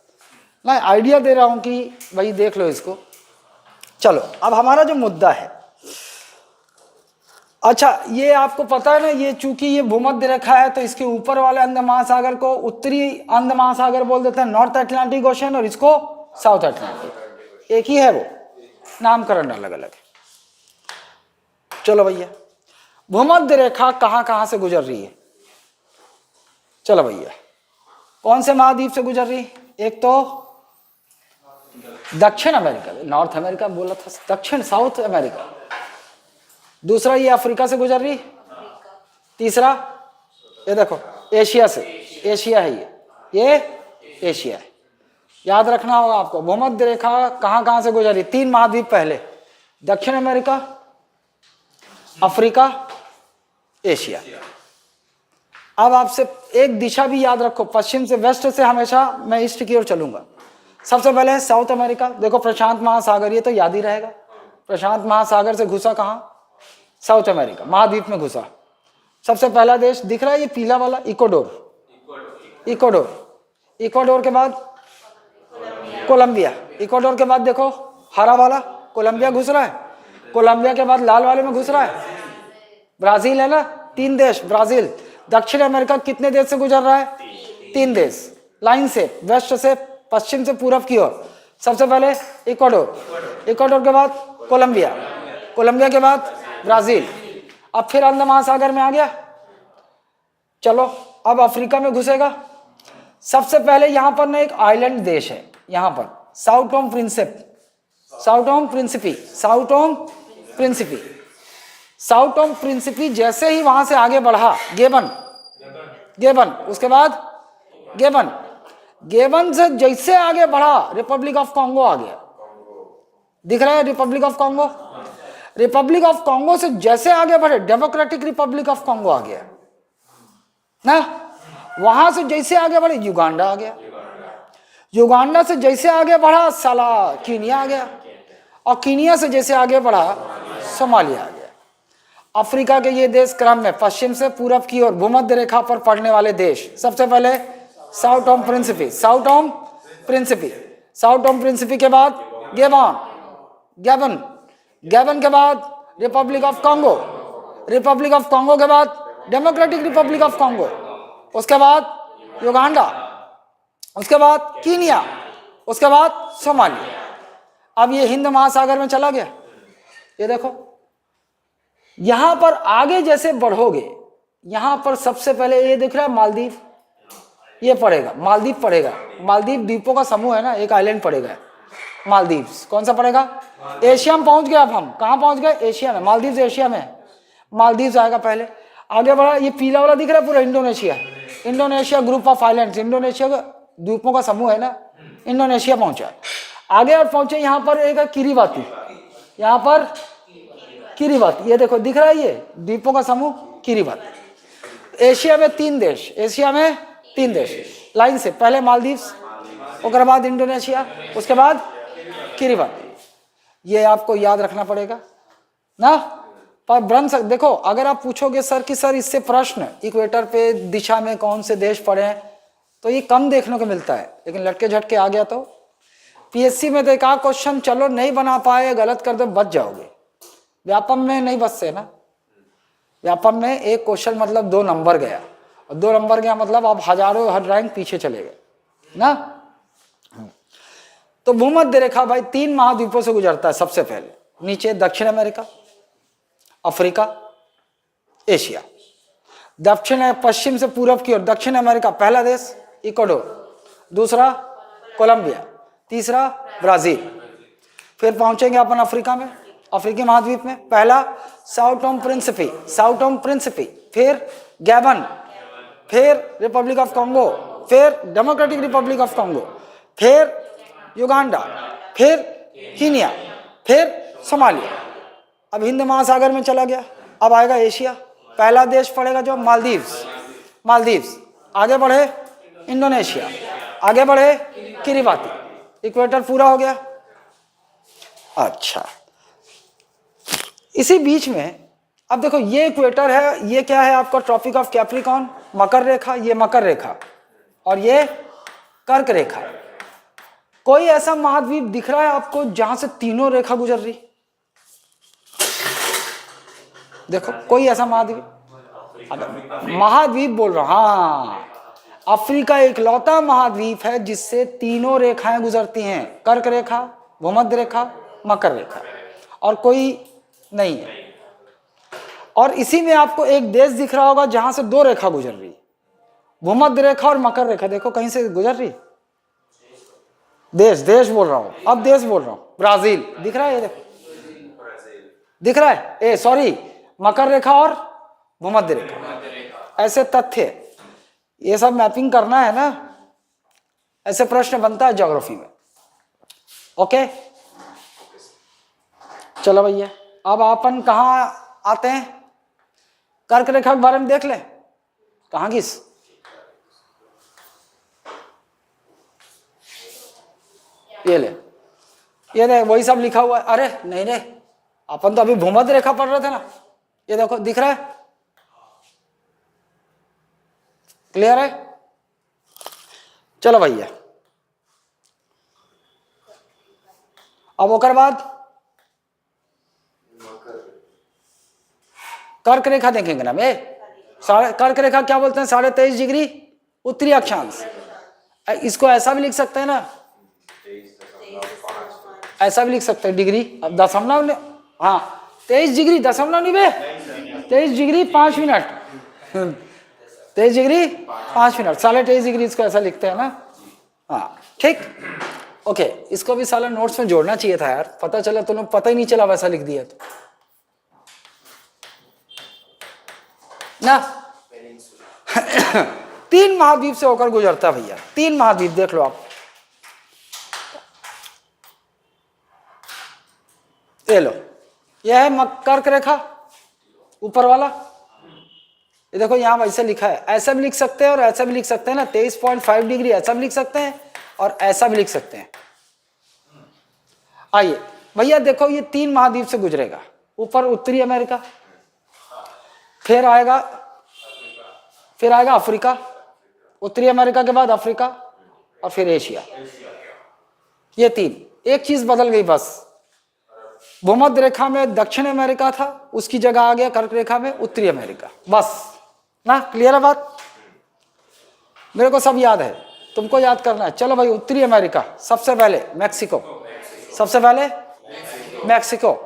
मैं आइडिया दे रहा हूं कि भाई देख लो इसको। चलो अब हमारा जो मुद्दा है, अच्छा ये आपको पता है ना, ये चूंकि ये भूमध्य रेखा है तो इसके ऊपर वाले अंध महासागर को उत्तरी अंध महासागर बोल देते हैं, नॉर्थ अटलांटिक ओशन, और इसको साउथ अटलांटिक। एक ही है वो, नामकरण अलग अलग है। चलो भैया, भूमध्य रेखा कहां कहां से गुजर रही है? चलो भैया, कौन से महाद्वीप से गुजर रही? एक तो दक्षिण अमेरिका, नॉर्थ अमेरिका बोला था, दक्षिण साउथ अमेरिका। दूसरा ये अफ्रीका से गुजर रही। तीसरा ये देखो एशिया से, एशिया है ये एशिया है। याद रखना होगा आपको, भूमध्य रेखा कहां कहां से गुजर रही? 3 महाद्वीप पहले, दक्षिण अमेरिका, अफ्रीका, एशिया। अब आपसे एक दिशा भी याद रखो, पश्चिम से वेस्ट से हमेशा मैं ईस्ट की ओर चलूंगा। सबसे पहले है साउथ अमेरिका, देखो प्रशांत महासागर, ये तो याद ही रहेगा। प्रशांत महासागर से घुसा कहां? साउथ अमेरिका महाद्वीप में घुसा। सबसे पहला देश दिख रहा है ये पीला वाला, इक्वाडोर। इक्वाडोर के बाद कोलंबिया। इक्वाडोर के बाद देखो हरा वाला कोलंबिया घुस रहा है। कोलंबिया के बाद लाल वाले में घुस रहा है ब्राजील, है ना। 3 देश ब्राजील। दक्षिण अमेरिका कितने देश से गुजर रहा है? 3 देश, लाइन से, वेस्ट से पश्चिम से पूरब की ओर। सबसे पहले इक्वाडोर, इक्वाडोर के बाद कोलंबिया, कोलंबिया के बाद ब्राजील। अब फिर अंध महासागर में आ गया। चलो अब अफ्रीका में घुसेगा। सबसे पहले यहां पर ना एक आइलैंड देश है, यहां पर Sao Tomé Principe. Sao Tomé Principe जैसे ही वहां से आगे बढ़ा, गेबन, उसके बाद गेबन से जैसे आगे बढ़ा रिपब्लिक ऑफ कॉन्गो आ गया। दिख रहा है Republic of Congo? Republic of Congo से जैसे आगे बढ़े डेमोक्रेटिक रिपब्लिक ऑफ कॉन्गो आ गया ना। वहां से जैसे आगे बढ़े युगांडा आ गया। युगांडा से जैसे आगे बढ़ा साला कीनिया आ गया, और कीनिया से जैसे आगे बढ़ा सोमालिया आ गया। अफ्रीका के ये देश क्रम में पश्चिम से पूरब की ओर भूमध्य रेखा पर पड़ने वाले देश। सबसे पहले साओ टोम प्रिंसिपी के बाद गैबन के बाद रिपब्लिक ऑफ कॉन्गो के बाद डेमोक्रेटिक रिपब्लिक ऑफ कॉन्गो, उसके बाद युगांडा, उसके बाद कीनिया, उसके बाद सोमालिया। अब ये हिंद महासागर में चला गया। ये देखो यहां पर आगे जैसे बढ़ोगे, यहां पर सबसे पहले ये दिख रहा है मालदीव, ये पड़ेगा, मालदीव पड़ेगा। मालदीव द्वीपों का समूह है ना, एक आइलैंड पड़ेगा मालदीव। कौन सा पड़ेगा? एशिया में पहुंच गए। अब हम कहां पहुंच गए? एशिया में। मालदीव एशिया में, मालदीव आएगा पहले। आगे बढ़ा, ये पीला वाला दिख रहा है पूरा Indonesia group of islands, Indonesia का द्वीपों का समूह है ना, इंडोनेशिया पहुंचा। आगे और पहुंचे यहाँ पर एक किरिबाती, यहाँ पर किरिबाती, ये देखो दिख रहा है ये द्वीपों का समूह किरिबाती। एशिया में 3 देश, लाइन से, पहले मालदीव, उसके बाद इंडोनेशिया, उसके बाद किरिबाती। ये आपको याद रखना पड़ेगा ना। पर भ्रंश देखो, अगर आप पूछोगे सर कि सर इससे प्रश्न इक्वेटर पे दिशा में कौन से देश पड़े हैं, तो ये कम देखने को मिलता है, लेकिन लटके झटके आ गया तो पीएससी में तो एक आध क्वेश्चन चलो नहीं बना पाए, गलत कर दो, बच जाओगे। व्यापम में नहीं बचते ना। व्यापम में एक क्वेश्चन मतलब 2 नंबर गया, और 2 नंबर गया मतलब आप हजारों हर रैंक पीछे चले गए ना। तो भूमध्य रेखा भाई 3 महाद्वीपों से गुजरता है। सबसे पहले नीचे दक्षिण अमेरिका, अफ्रीका, एशिया। दक्षिण पश्चिम से पूरब की ओर दक्षिण अमेरिका पहला देश इक्वाडोर, दूसरा कोलंबिया, तीसरा ब्राजील। फिर पहुंचेंगे अपन अफ्रीका में, अफ्रीकी महाद्वीप में पहला Sao Tomé Principe, Sao Tomé Principe, फिर गैबन, फिर रिपब्लिक ऑफ कॉन्गो, फिर डेमोक्रेटिक रिपब्लिक ऑफ कॉन्गो, फिर युगांडा, फिर कीनिया, फिर सोमालिया। अब हिंद महासागर में चला गया। अब आएगा एशिया, पहला देश पड़ेगा जो मालदीव्स, मालदीव्स। आगे बढ़े इंडोनेशिया, आगे बढ़े किरिबाती। इक्वेटर पूरा हो गया। अच्छा, इसी बीच में अब देखो ये इक्वेटर है, ये क्या है आपका ट्रॉपिक ऑफ कैप्रिकॉर्न, मकर रेखा, ये मकर रेखा, और ये कर्क रेखा। कोई ऐसा महाद्वीप दिख रहा है आपको जहां से तीनों रेखा गुजर रही? देखो कोई ऐसा महाद्वीप, महाद्वीप बोल रहा हूं, हाँ, अफ्रीका इकलौता महाद्वीप है जिससे तीनों रेखाएं गुजरती हैं, कर्क रेखा, भूमध्य रेखा, मकर रेखा, और कोई नहीं है। और इसी में आपको एक देश दिख रहा होगा जहां से दो रेखा गुजर रही, भूमध्य रेखा और मकर रेखा। देखो कहीं से गुजर रही, देश, देश बोल रहा हूं, अब देश बोल रहा हूं, ब्राजील दिख रहा है, ये देखो दिख रहा है, ए सॉरी, मकर रेखा और भूमध्य रेखा। ऐसे तथ्य, ये सब मैपिंग करना है ना, ऐसे प्रश्न बनता है ज्योग्राफी में। ओके, चलो भैया, अब अपन कहाँ आते हैं? कर्क रेखा के बारे में देख ले, कहाँ घिस, ये ले, ये देख वही सब लिखा हुआ है। अरे नहीं रे, अपन तो अभी भूमध्य रेखा पढ़ रहे थे ना, ये देखो दिख रहा है, क्लियर है? चलो भैया, अब ओकर बाद कर्क रेखा देखेंगे ना बे। कर्क रेखा क्या बोलते हैं? 23.5 डिग्री उत्तरी अक्षांश। इसको ऐसा भी लिख सकते हैं ना, ऐसा भी लिख सकते हैं डिग्री, अब दशमलव, हाँ 23 डिग्री दशमलव नहीं बे, 23 degree 5 minute, 23 degree 5 minute, 23.5 degree इसको ऐसा लिखते हैं ना, हाँ ठीक। ओके, इसको भी साला नोट्स में जोड़ना चाहिए था यार, पता चला तुम लोग पता ही नहीं चला वैसा लिख दिया तो ना। 3 महाद्वीप से होकर गुजरता है भैया, 3 महाद्वीप देख लो आप। ये लो, यह है कर्क रेखा ऊपर वाला, ये देखो यहाँ वैसे लिखा है, ऐसा भी लिख सकते हैं और ऐसा भी लिख सकते हैं ना, 23.5 डिग्री ऐसा भी लिख सकते हैं और ऐसा भी लिख सकते हैं। आइए भैया देखो, ये 3 महाद्वीप से गुजरेगा, ऊपर उत्तरी अमेरिका, फिर आएगा अफ्रीका, उत्तरी अमेरिका के बाद अफ्रीका, और फिर एशिया। ये 3, एक चीज बदल गई बस, भूमध्य रेखा में दक्षिण अमेरिका था, उसकी जगह आ गया कर्क रेखा में उत्तरी अमेरिका, बस ना। क्लियर है बात? मेरे को सब याद है, तुमको याद करना है। चलो भाई, उत्तरी अमेरिका सबसे पहले मैक्सिको, सबसे पहले मैक्सिको,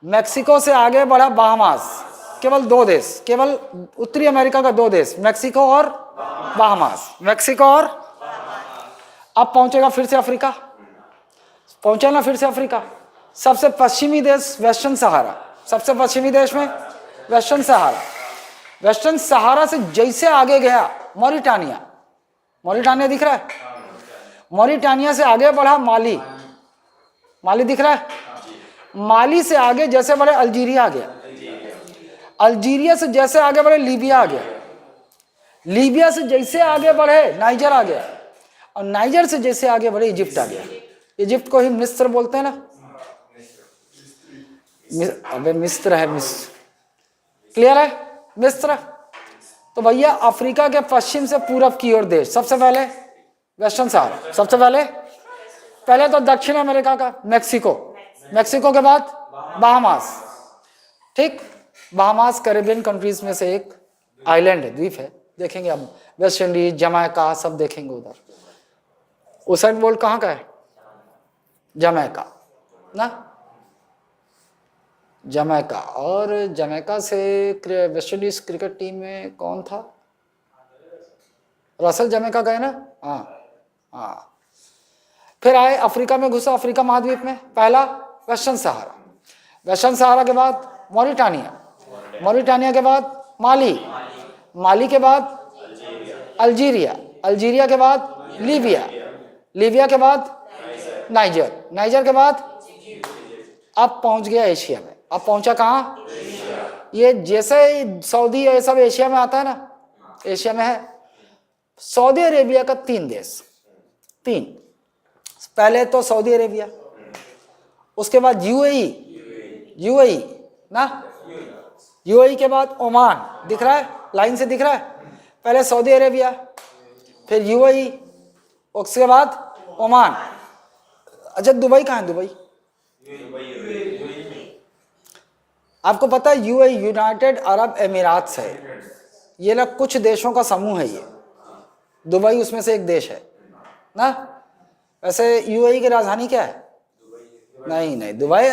मैक्सिको से आगे बढ़ा बाहामास, केवल 2 देश, केवल उत्तरी अमेरिका का 2 देश, मैक्सिको और बाहामास, मैक्सिको और, अब पहुंचेगा फिर से अफ्रीका, पहुंचा ना फिर से अफ्रीका। सबसे पश्चिमी देश वेस्टर्न सहारा, सबसे पश्चिमी देश में वेस्टर्न सहारा, वेस्टर्न सहारा से जैसे आगे गया मॉरिटानिया, मॉरिटानिया दिख रहा है, मॉरिटानिया से आगे बढ़ा माली, माली दिख रहा है, माली से आगे जैसे बढ़े अल्जीरिया आ गया, अल्जीरिया से जैसे आगे बढ़े लीबिया आ गया, लीबिया से जैसे आगे बढ़े नाइजर आ गया, और नाइजर से जैसे आगे बढ़े इजिप्ट आ गया। इजिप्ट को ही मिस्र बोलते हैं ना, अबे मिस्र है, मिस्र, क्लियर है, मिस्र। तो भैया अफ्रीका के पश्चिम से पूरब की ओर देश, सबसे पहले वेस्टर्न सहारा, सबसे पहले तो दक्षिण अमेरिका का मैक्सिको, मैक्सिको के बाद बाहामास, ठीक। बाहामास कैरेबियन कंट्रीज में से एक आइलैंड है, द्वीप है, देखेंगे अब, वेस्ट इंडीज, जमैका सब देखेंगे उधर। उस साइड बोल कहाँ का है? जमैका ना, जमैका। और जमैका से वेस्ट इंडीज क्रिकेट टीम में कौन था? रसल जमैका गए ना? हाँ हाँ। फिर आए अफ्रीका में, घुसा अफ्रीका महाद्वीप में। पहला वेस्टर्न सहारा, वेस्टर्न सहारा के बाद मॉरिटानिया, मॉरिटानिया के बाद माली, माली के बाद अल्जीरिया, अल्जीरिया के बाद लीबिया, लीबिया के बाद नाइजर, नाइजर के बाद अब पहुंच गया एशिया में। अब पहुंचा कहाँ? ये जैसे सऊदी ये सब एशिया में आता है ना, एशिया में है। सऊदी अरेबिया का 3 देश, 3, पहले तो सऊदी अरेबिया, उसके बाद यूएई, यूएई ना, यूएई के बाद ओमान, दिख रहा है लाइन से दिख रहा है, पहले सऊदी अरेबिया, फिर यूएई, उसके बाद ओमान। अच्छा दुबई कहाँ है? दुबई आपको पता है यूएई यूनाइटेड अरब एमिरात्स है, ये ना कुछ देशों का समूह है ये, दुबई उसमें से एक देश है ना। वैसे यूएई की राजधानी क्या है? नहीं नहीं, दुबई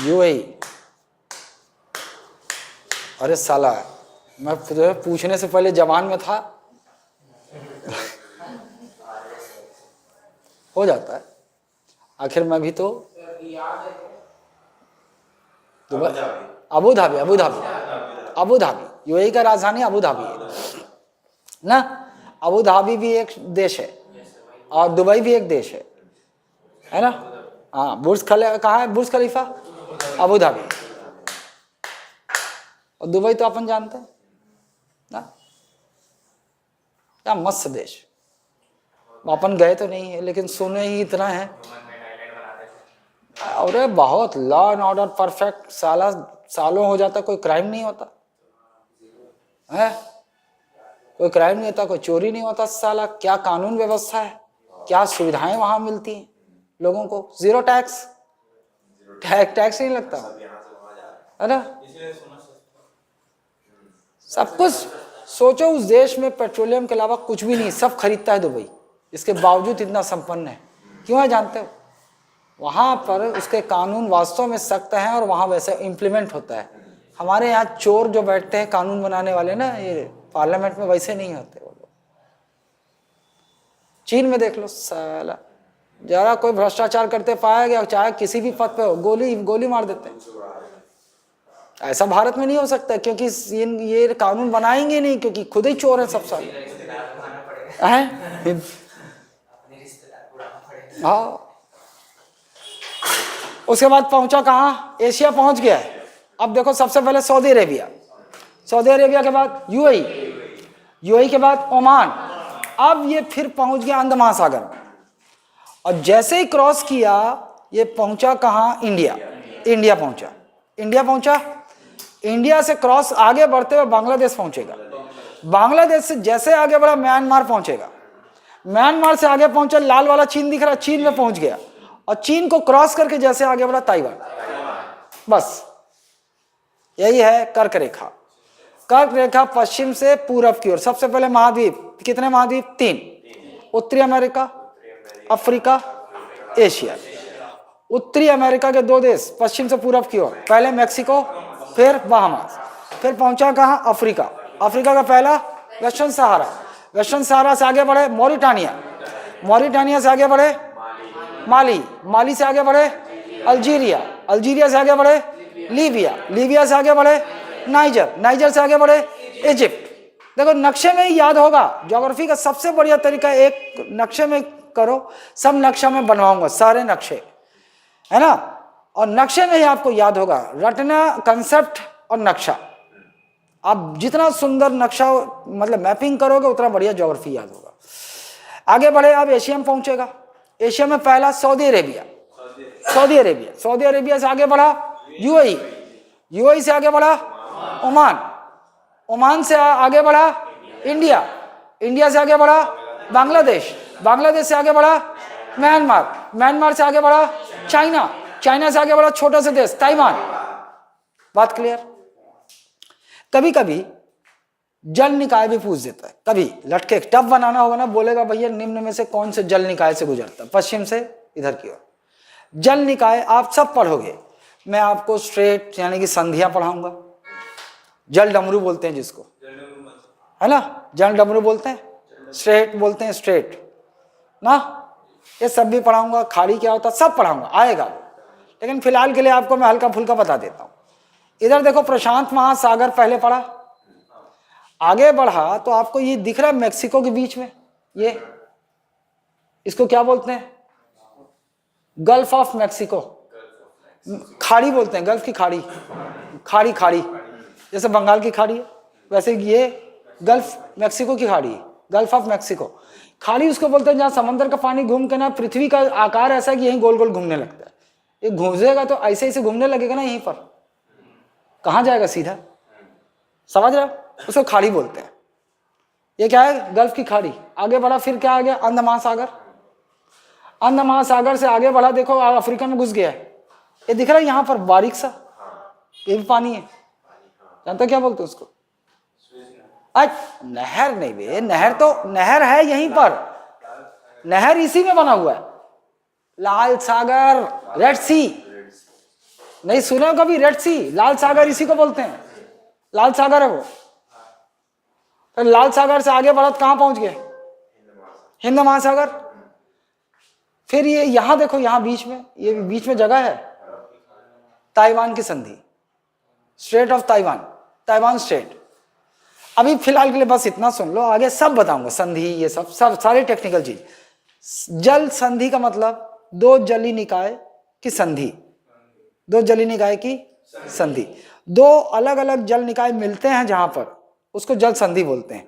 यूएई। अरे साला मैं पूछने से पहले जवान में था। हो जाता है, आखिर मैं भी तो। Dubai, Abu Dhabi, Abu Dhabi, Abu Dhabi, UAE का राजधानी अबू धाबी है ना। अबू धाबी भी एक देश है और दुबई भी एक देश है ना। हाँ, बुर्ज खलीफा कहाँ है? बुर्ज खलीफा अबू धाबी, और दुबई तो अपन जानते हैं ना, क्या मस्त देश। अपन गए तो नहीं है लेकिन सुने ही इतना है। अरे बहुत लॉ एंड ऑर्डर परफेक्ट, साला सालों हो जाता कोई क्राइम नहीं होता है, कोई क्राइम नहीं होता, कोई चोरी नहीं होता साला। क्या कानून व्यवस्था है, क्या सुविधाएं वहां मिलती हैं लोगों को, 0 टैक्स, टैक्स नहीं लगता है ना, सब कुछ। सोचो उस देश में पेट्रोलियम के अलावा कुछ भी नहीं, सब खरीदता है दुबई, इसके बावजूद इतना संपन्न है। क्यों है जानते हो? वहाँ पर उसके कानून वास्तव में सख्त हैं और वहाँ वैसे इम्प्लीमेंट होता है। हमारे यहाँ चोर जो बैठते हैं कानून बनाने वाले ना, ये पार्लियामेंट में वैसे नहीं होते वो लोग। चीन में देख लो साला, जरा कोई भ्रष्टाचार करते पाया गया, चाहे किसी भी पद पे हो, गोली मार देते हैं। ऐसा भारत में नहीं हो सकता, क्योंकि ये कानून बनाएंगे नहीं, क्योंकि खुद ही चोर है सब साल। हाँ, उसके बाद पहुंचा कहाँ? एशिया पहुंच गया है। अब देखो सबसे पहले सऊदी अरेबिया, सऊदी अरेबिया के बाद यूएई, यूएई के बाद ओमान, अब ये फिर पहुंच गया अंध महासागर में। और जैसे ही क्रॉस किया ये पहुंचा कहाँ? इंडिया, इंडिया पहुंचा, इंडिया पहुंचा। इंडिया से क्रॉस आगे बढ़ते हुए बांग्लादेश पहुंचेगा, बांग्लादेश से जैसे आगे बढ़ा म्यांमार पहुंचेगा, म्यांमार से आगे पहुंचा, लाल वाला चीन दिख रहा, चीन में पहुंच गया, और चीन को क्रॉस करके जैसे आगे बढ़ा ताइवान। बस यही है कर्क रेखा। कर्क रेखा पश्चिम से पूरब की ओर। सबसे पहले महाद्वीप, कितने महाद्वीप? 3, उत्तरी अमेरिका, अफ्रीका, एशिया। उत्तरी अमेरिका के 2 देश पश्चिम से पूरब की ओर, पहले मैक्सिको, फिर बहामास, फिर पहुंचा कहाँ? अफ्रीका। अफ्रीका का पहला वेस्टर्न सहारा, वेस्टर्न सहारा से आगे बढ़े मॉरिटानिया, मॉरिटानिया से आगे बढ़े माली, माली से आगे बढ़े अल्जीरिया, अल्जीरिया से आगे बढ़े लीबिया, लीबिया से आगे बढ़े नाइजर, नाइजर से आगे बढ़े इजिप्ट। देखो नक्शे में ही याद होगा, ज्योग्राफी का सबसे बढ़िया तरीका एक नक्शे में करो, सब नक्शा में बनवाऊंगा सारे नक्शे, है ना, और नक्शे में ही आपको याद होगा, रटना कंसेप्ट और नक्शा। आप जितना सुंदर नक्शा मतलब मैपिंग करोगे उतना बढ़िया ज्योग्राफी याद होगा। आगे बढ़े, अब एशिया में पहुंचेगा। एशिया में पहला Saudi Arabia, Saudi Arabia, Saudi Arabia से आगे बढ़ा यूएई, यूएई से आगे बढ़ा ओमान, ओमान से आगे बढ़ा इंडिया, इंडिया से आगे बढ़ा बांग्लादेश, बांग्लादेश से आगे बढ़ा म्यांमार, म्यांमार से आगे बढ़ा चाइना, चाइना से आगे बढ़ा छोटा सा देश ताइवान। बात क्लियर? कभी कभी जल निकाय भी पूछ देता है। कभी लटके टब बनाना होगा ना, बोलेगा भैया निम्न में से कौन से जल निकाय से गुजरता है, पश्चिम से इधर की ओर। जल निकाय आप सब पढ़ोगे, मैं आपको स्ट्रेट यानी कि संधियां पढ़ाऊंगा। जल डमरू बोलते हैं जिसको, है ना, जल डमरू बोलते हैं, स्ट्रेट बोलते हैं, स्ट्रेट ना, ये सब भी पढ़ाऊंगा। खाड़ी क्या होता है सब पढ़ाऊंगा, आएगा। लेकिन फिलहाल के लिए आपको मैं हल्का फुल्का बता देता हूँ। इधर देखो प्रशांत महासागर पहले पढ़ा, आगे बढ़ा तो आपको ये दिख रहा है मेक्सिको के बीच में, ये इसको क्या बोलते हैं, गल्फ ऑफ मेक्सिको, खाड़ी बोलते हैं, गल्फ की खाड़ी, खाड़ी खाड़ी जैसे बंगाल की खाड़ी है वैसे ये गल्फ मेक्सिको की खाड़ी है, गल्फ ऑफ मेक्सिको। खाड़ी उसको बोलते हैं जहाँ समंदर का पानी घूम के ना पृथ्वी का आकार ऐसा है कि यहीं गोल गोल घूमने लगता है। ये घूमेगा तो ऐसे ऐसे घूमने लगेगा ना, यहीं पर कहाँ जाएगा सीधा, समझ रहे हो, उसको खाड़ी बोलते हैं। ये क्या है, गल्फ की खाड़ी। आगे बढ़ा फिर क्या आ गया, अंध महासागर। अंध महासागर से आगे बढ़ा, देखो अफ्रीका में घुस गया है, ये दिख रहा है यहाँ पर बारीक सा, ये भी पानी है, जानते क्या बोलते हैं उसको, नहर नहीं बे, नहर तो नहर है यहीं पर, नहर इसी में बना हुआ है, लाल सागर, रेड सी, नहीं सुने हो कभी, रेड सी, लाल सागर इसी को बोलते हैं, लाल सागर है वो। फिर लाल सागर से आगे बढ़ा कहां पहुंच गए, हिंद महासागर। फिर ये यहां देखो, यहां बीच में, ये बीच में जगह है, ताइवान की संधि, straight of Taiwan, Taiwan straight. अभी फिलहाल के लिए बस इतना सुन लो, आगे सब बताऊंगा, संधि ये सब सारे टेक्निकल चीज। जल संधि का मतलब दो जलीय निकाय की संधि, दो जलीय निकाय की संधि, दो अलग अलग जल निकाय मिलते हैं जहां पर, उसको जल संधि बोलते हैं।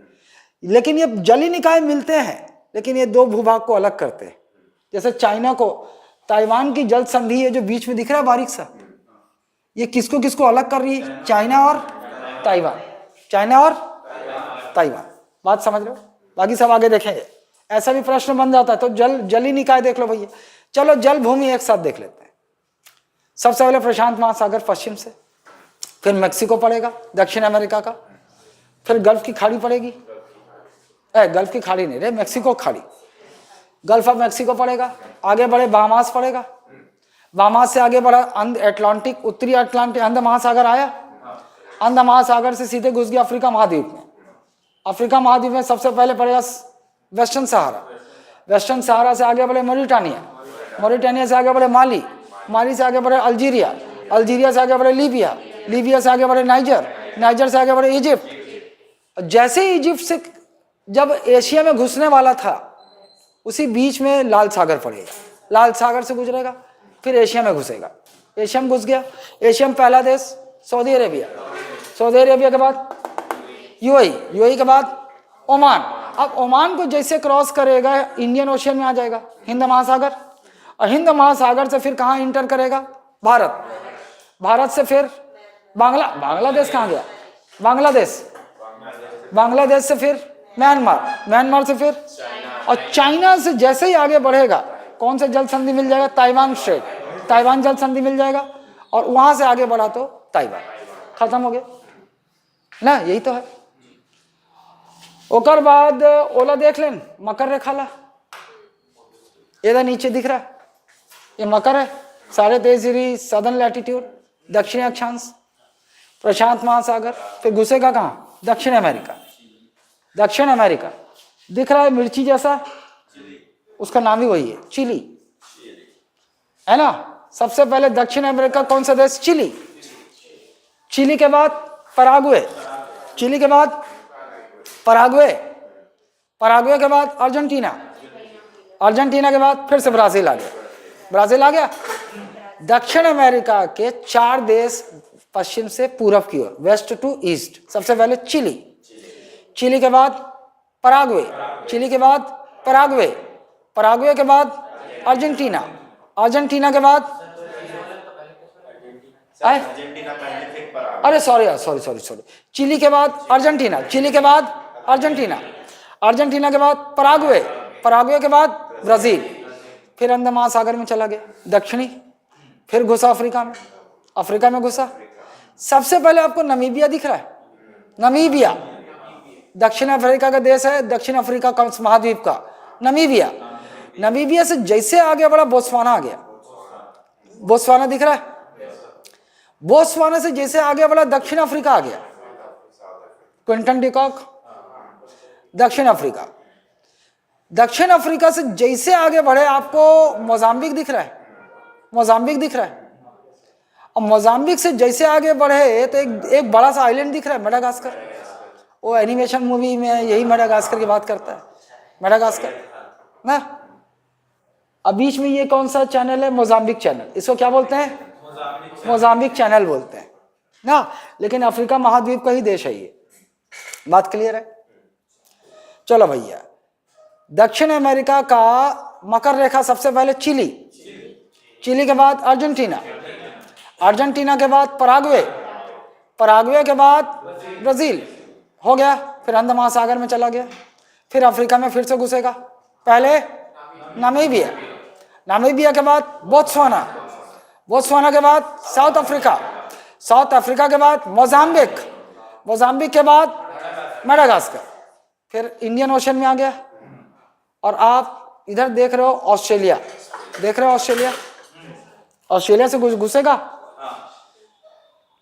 लेकिन ये जलीय निकाय मिलते हैं, लेकिन ये दो भूभाग को अलग करते हैं। जैसे चाइना को ताइवान की जल संधि है जो बीच में दिख रहा है बारीक सा, ये किसको किसको अलग कर रही है, चाइना और ताइवान, चाइना और ताइवान। बात समझ लो, बाकी सब आगे देखेंगे। ऐसा भी प्रश्न बन जाता है तो जलीय निकाय देख लो भैया। चलो जल भूमि एक साथ देख लेते हैं। सबसे पहले प्रशांत महासागर पश्चिम से, फिर मेक्सिको पड़ेगा दक्षिण अमेरिका का, फिर गल्फ की खाड़ी पड़ेगी, गल्फ की खाड़ी नहीं रे, मेक्सिको खाड़ी, गल्फ ऑफ मेक्सिको पड़ेगा। आगे बढ़े बहामास पड़ेगा, बहामास से आगे बढ़ा अंध अटलांटिक, उत्तरी अटलांटिक, अंध महासागर आया, अंध महासागर से सीधे घुस गया अफ्रीका महाद्वीप में। अफ्रीका महाद्वीप में सबसे पहले पड़ेगा वेस्टर्न सहारा, वेस्टर्न सहारा से आगे बढ़े मोरिटानिया, मोरिटानिया से आगे बढ़े माली, माली से आगे बढ़े अल्जीरिया, अल्जीरिया से आगे बढ़े लीबिया, लीबिया से आगे बढ़े नाइजर, नाइजर से आगे बढ़े इजिप्ट। जैसे ही इजिप्ट से जब एशिया में घुसने वाला था, उसी बीच में लाल सागर पड़ेगा, लाल सागर से गुजरेगा, फिर एशिया में घुसेगा, एशिया में घुस गया। एशिया में पहला देश सऊदी अरेबिया, सऊदी अरेबिया के बाद यूएई, यूएई के बाद ओमान। अब ओमान को जैसे क्रॉस करेगा इंडियन ओशियन में आ जाएगा हिंद महासागर, और हिंद महासागर से फिर कहाँ इंटर करेगा, भारत, भारत से फिर बांग्लादेश कहाँ गया, बांग्लादेश, बांग्लादेश से फिर म्यांमार, म्यांमार से फिर, और चाइना से जैसे ही आगे बढ़ेगा कौन से जल संधि मिल जाएगा, ताइवान स्ट्रेट, ताइवान जल संधि मिल जाएगा, और वहां से आगे बढ़ा तो ताइवान, खत्म हो गया ना, यही तो है। ओकर बाद ओला देख लें, मकर रेखा ला, इधर नीचे दिख रहा है, ये मकर है, 23.5 डिग्री सदर्न लैटिट्यूड, दक्षिणी अक्षांश, प्रशांत महासागर। फिर घुसेगा कहाँ, दक्षिण अमेरिका, दक्षिण अमेरिका दिख रहा है मिर्ची जैसा, उसका नाम ही वही है, चिली, है ना। सबसे पहले दक्षिण अमेरिका कौन सा देश, चिली, चिली के बाद पराग्वे, चिली के बाद पराग्वे, पराग्वे के बाद अर्जेंटीना, अर्जेंटीना के बाद फिर से ब्राजील आ गया, ब्राजील आ गया। दक्षिण अमेरिका के 4 देश पश्चिम से पूरब की ओर, वेस्ट टू ईस्ट। सबसे पहले चिली, चिली के बाद पराग्वे, चिली के बाद पराग्वे, पराग्वे के बाद अर्जेंटीना, अर्जेंटीना के बाद अरे सॉरी, चिली के बाद अर्जेंटीना, चिली के बाद अर्जेंटीना, अर्जेंटीना के बाद पराग्वे, पराग्वे के बाद ब्राजील, फिर अंध महासागर में चला गया दक्षिणी, फिर घुसा अफ्रीका में, अफ्रीका में घुसा। सबसे पहले आपको नमीबिया दिख रहा है, नमीबिया, दक्षिण अफ्रीका का देश है, दक्षिण अफ्रीका का महाद्वीप का, नमीबिया। नमीबिया से जैसे आगे बढ़ा बोत्सवाना आ गया। बोत्सवाना दिख रहा है? बोत्सवाना से जैसे आगे बढ़ा दक्षिण अफ्रीका आ गया। क्विंटन डिकॉक, दक्षिण अफ्रीका। दक्षिण अफ्रीका से जैसे आगे बढ़े आपको मोजाम्बिक दिख रहा है, मोजाम्बिक दिख रहा है। और मोजाम्बिक से जैसे आगे बढ़े तो एक बड़ा सा आइलैंड दिख रहा है, मेडागास्कर। वो एनिमेशन मूवी में यही मेडागास्कर की बात करता है, मेडागास्कर ना। अब बीच में ये कौन सा चैनल है? Mozambique channel. इसको क्या बोलते हैं? मोजाम्बिक चैनल बोलते हैं ना। लेकिन अफ्रीका महाद्वीप का ही देश है ये, बात क्लियर है? चलो भैया, दक्षिण अमेरिका का मकर रेखा सबसे पहले चिली, चिली के बाद अर्जेंटीना, अर्जेंटीना के बाद पराग्वे, पराग्वे के बाद ब्राजील हो गया, फिर अंध महासागर में चला गया, फिर अफ्रीका में फिर से घुसेगा। पहले नामीबिया, नामीबिया के बाद बोत्सवाना, बोत्सवाना के बाद साउथ अफ्रीका, साउथ अफ्रीका के बाद मोजाम्बिक, मोजाम्बिक के बाद मेडागास्कर, फिर इंडियन ओशन में आ गया। और आप इधर देख रहे हो ऑस्ट्रेलिया, देख रहे हो ऑस्ट्रेलिया, ऑस्ट्रेलिया से घुसेगा।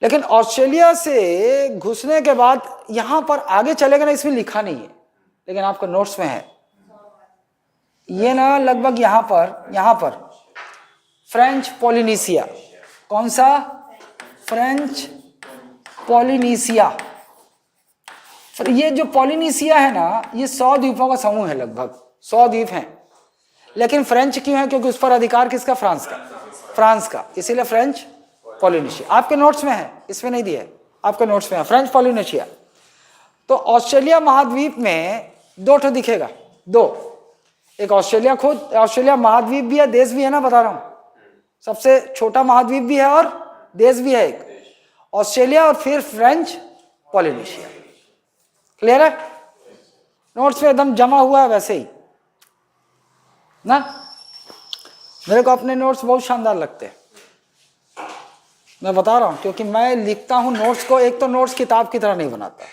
लेकिन ऑस्ट्रेलिया से घुसने के बाद यहां पर आगे चलेगा ना, इसमें लिखा नहीं है, लेकिन आपको नोट्स में है ये ना, लगभग यहां पर फ्रेंच पॉलिनेशिया। कौन सा? French Polynesia. ये जो पॉलिनेशिया है ना, ये 100 द्वीपों का समूह है, लगभग 100 द्वीप हैं। लेकिन फ्रेंच क्यों है? क्योंकि उस पर अधिकार किसका? फ्रांस का, फ्रांस का, इसीलिए फ्रेंच पॉलिनेशिया। आपके नोट्स में है, इसमें नहीं दिया है, आपके नोट्स में है फ्रेंच पॉलिनेशिया। तो ऑस्ट्रेलिया महाद्वीप में दो ठो दिखेगा, दो। एक ऑस्ट्रेलिया खुद, ऑस्ट्रेलिया महाद्वीप भी है, देश भी है ना, बता रहा हूं, सबसे छोटा महाद्वीप भी है और देश भी है एक, ऑस्ट्रेलिया, और फिर फ्रेंच पॉलिनेशिया। क्लियर है? नोट्स में एकदम जमा हुआ है वैसे ही ना। मेरे को अपने नोट्स बहुत शानदार लगते हैं, मैं बता रहा हूं, क्योंकि मैं लिखता हूं नोट्स को, एक तो नोट्स किताब की तरह नहीं बनाता,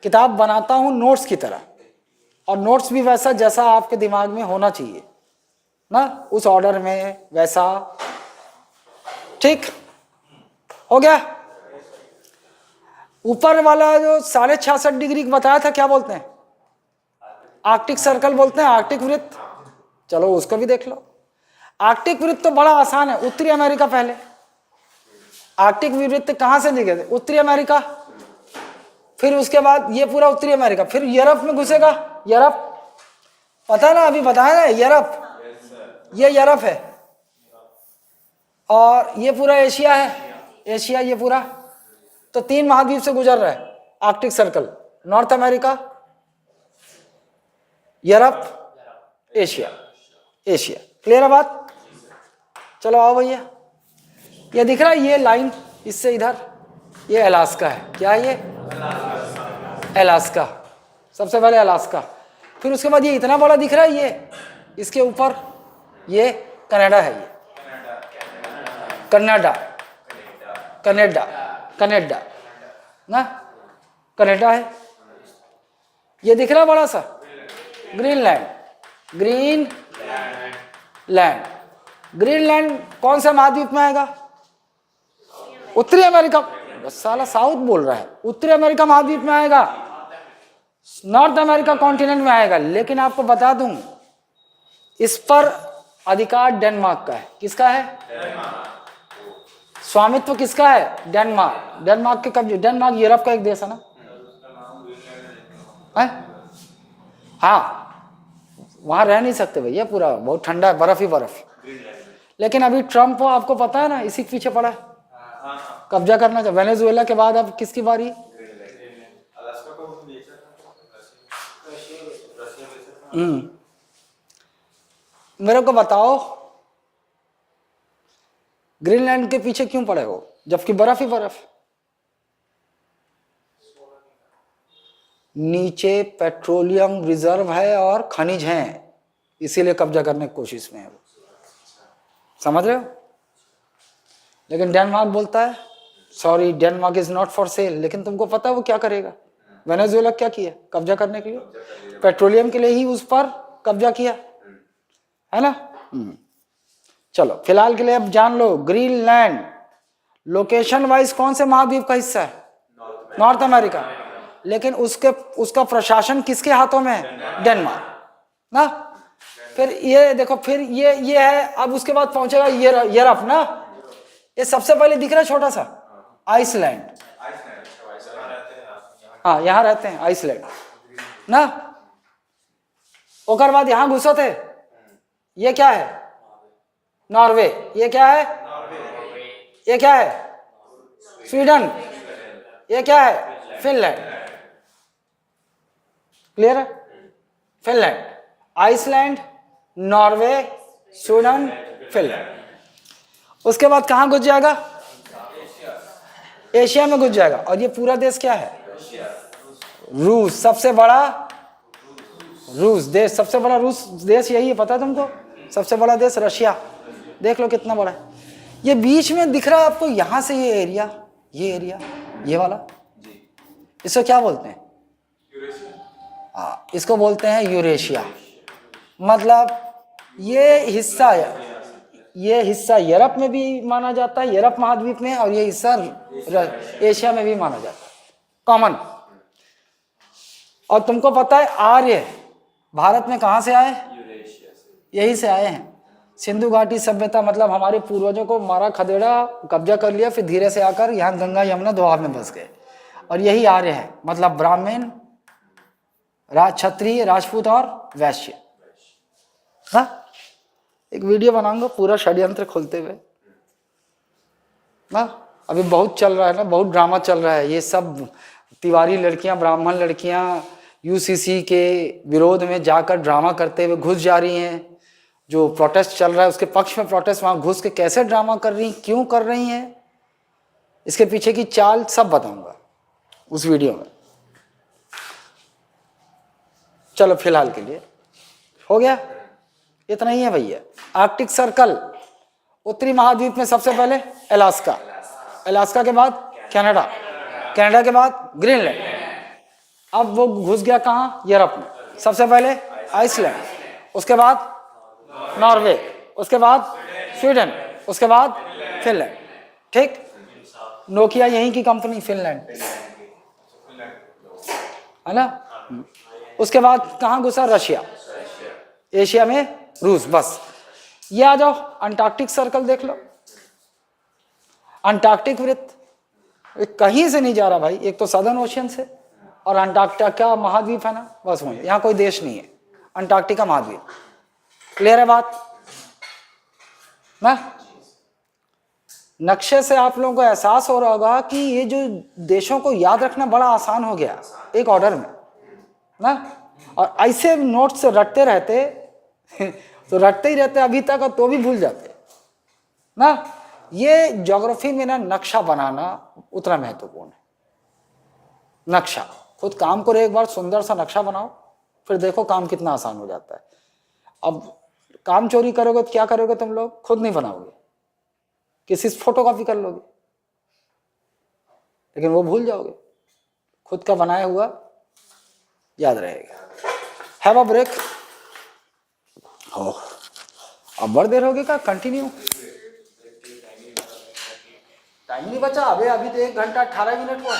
किताब बनाता हूं नोट्स की तरह, और नोट्स भी वैसा जैसा आपके दिमाग में होना चाहिए ना, उस ऑर्डर में वैसा। ठीक हो गया? ऊपर वाला जो 66.5 डिग्री बताया था, क्या बोलते हैं? आर्कटिक सर्कल बोलते हैं, आर्कटिक वृत्त। चलो उसको भी देख लो। आर्कटिक वृत्त तो बड़ा आसान है, उत्तरी अमेरिका पहले। आर्कटिक वृत्त कहां से दिखे थे? उत्तरी अमेरिका, फिर उसके बाद ये पूरा उत्तरी अमेरिका, फिर यूरोप में घुसेगा। यूरोप पता है ना, अभी बताया ना, यूरोप, ये यूरोप है, और ये पूरा एशिया है, एशिया ये पूरा। तो 3 महाद्वीप से गुजर रहा है Arctic circle, north America, Europe, Asia, Asia. Clear है बात? चलो आओ भैया, ये दिख रहा है ये लाइन, इससे इधर ये अलास्का है। क्या है ये? अलास्का, सबसे पहले अलास्का, फिर उसके बाद ये इतना बड़ा दिख रहा है ये, इसके ऊपर ये कनाडा है, ये कनाडा, कनाडा, कनाडा ना, कनाडा है। ये दिख रहा है बड़ा सा ग्रीनलैंड, ग्रीनलैंड, ग्रीनलैंड कौन सा महाद्वीप में आएगा? उत्तरी अमेरिका। बस साला साउथ बोल रहा है, उत्तरी अमेरिका महाद्वीप में आएगा, नॉर्थ अमेरिका कॉन्टिनेंट में आएगा। लेकिन आपको बता दूं, इस पर अधिकार डेनमार्क का है। किसका है? स्वामित्व किसका है? डेनमार्क, डेनमार्क के कब्जे। डेनमार्क यूरोप का एक देश है ना, है? हाँ, वहां रह नहीं सकते भैया, पूरा बहुत ठंडा है, बर्फ ही बर्फ। लेकिन अभी ट्रम्प, आपको पता है ना, इसी के पीछे पड़ा है, कब्जा करना चाहिए। वेनेजुएला के बाद अब किसकी बारी? मेरे को बताओ, ग्रीनलैंड के पीछे क्यों पड़े हो, जबकि बर्फ ही बर्फ? नीचे पेट्रोलियम रिजर्व है और खनिज हैं, इसीलिए कब्जा करने की कोशिश में है वो, समझ रहे हो? लेकिन डेनमार्क बोलता है sorry, Denmark is not for sale. लेकिन तुमको पता है वो क्या करेगा? वेनेजुएला क्या किया कब्जा करने के लिए? पेट्रोलियम के लिए ही उस पर कब्जा किया, है ना। चलो फिलहाल के लिए अब जान लो, ग्रीनलैंड लोकेशन वाइज कौन से महाद्वीप का हिस्सा है? North America. लेकिन उसका प्रशासन किसके हाथों में है? डेनमार्क ना। फिर ये देखो, फिर ये है, अब उसके बाद पहुंचेगा यूरोप ना। ये सबसे पहले दिख रहा है छोटा सा आइसलैंड, हाँ यहाँ रहते हैं आइसलैंड ना। ओकर बाद यहाँ घुसो थे, ये क्या है? नॉर्वे। ये क्या है? ये क्या है? स्वीडन। ये क्या है? फिनलैंड। क्लियर है? Finland, Iceland, Norway, Sweden, Finland. उसके बाद कहां घुस जाएगा? एशिया में घुस जाएगा। और ये पूरा देश क्या है? रूस। सबसे बड़ा रूस देश, सबसे बड़ा रूस देश यही है, पता है तुमको? सबसे बड़ा देश रशिया, देख लो कितना बड़ा है। ये बीच में दिख रहा है आपको, यहां से ये एरिया, ये वाला, इसको क्या बोलते हैं? हाँ, इसको बोलते हैं यूरेशिया। मतलब ये हिस्सा यूरोप में भी माना जाता है, यूरोप महाद्वीप में, और ये हिस्सा एशिया में भी माना जाता है, कॉमन। और तुमको पता है आर्य भारत में कहां से आए? यही से आए हैं। सिंधु घाटी सभ्यता, मतलब हमारे पूर्वजों को मारा खदेड़ा, कब्जा कर लिया, फिर धीरे से आकर यहाँ गंगा यमुना दोआब में बस गए, और यही आर्य है। मतलब ब्राह्मण, क्षत्रिय, राजपूत और वैश्य। हाँ, एक वीडियो बनाऊंगा पूरा षड्यंत्र खोलते हुए ना। अभी बहुत चल रहा है ना, बहुत ड्रामा चल रहा है। ये सब तिवारी लड़कियां, ब्राह्मण लड़कियां यूसीसी के विरोध में जाकर ड्रामा करते हुए घुस जा रही हैं। जो प्रोटेस्ट चल रहा है उसके पक्ष में प्रोटेस्ट, वहां घुस के कैसे ड्रामा कर रही, क्यों कर रही हैं, इसके पीछे की चाल सब बताऊंगा उस वीडियो में। चलो फिलहाल के लिए हो गया, इतना ही है भैया। आर्कटिक सर्कल, उत्तरी महाद्वीप में सबसे पहले अलास्का, अलास्का के बाद कनाडा, कनाडा के बाद ग्रीनलैंड। अब वो घुस गया कहाँ? यूरोप में। सबसे पहले आइसलैंड, उसके बाद नॉर्वे, उसके बाद स्वीडन, उसके बाद फिनलैंड। ठीक, नोकिया यहीं की कंपनी, फिनलैंड, है ना। उसके बाद कहाँ घुसा? रशिया। एशिया में रूस। बस ये आ जाओ, अंटार्कटिक सर्कल देख लो। अंटार्कटिक वृत्त कहीं से नहीं जा रहा भाई, एक तो सदर्न ओशियन से, और अंटार्कटिका महाद्वीप है ना, बस वहीं, यहाँ कोई देश नहीं है, अंटार्कटिका महाद्वीप। क्लियर है बात ना? नक्शे से आप लोगों को एहसास हो रहा होगा कि ये जो देशों को याद रखना बड़ा आसान हो गया एक ऑर्डर में ना। और ऐसे नोट से रटते रहते तो रटते ही रहते अभी तक, और तो भी भूल जाते ना। ये ज्योग्राफी में ना नक्शा बनाना उतना महत्वपूर्ण है। नक्शा खुद काम करो, एक बार सुंदर सा नक्शा बनाओ, फिर देखो काम कितना आसान हो जाता है। अब काम चोरी करोगे तो क्या करोगे तुम लोग? खुद नहीं बनाओगे, किसी से फोटोकॉपी कर लोगे, लेकिन वो भूल जाओगे। खुद का बनाया हुआ याद रहेगा। Have a break. अब बड़ी देर हो गई का? कंटिन्यू। टाइम नहीं बचा अबे, अभी तो 1 घंटा 18 मिनट हुआ।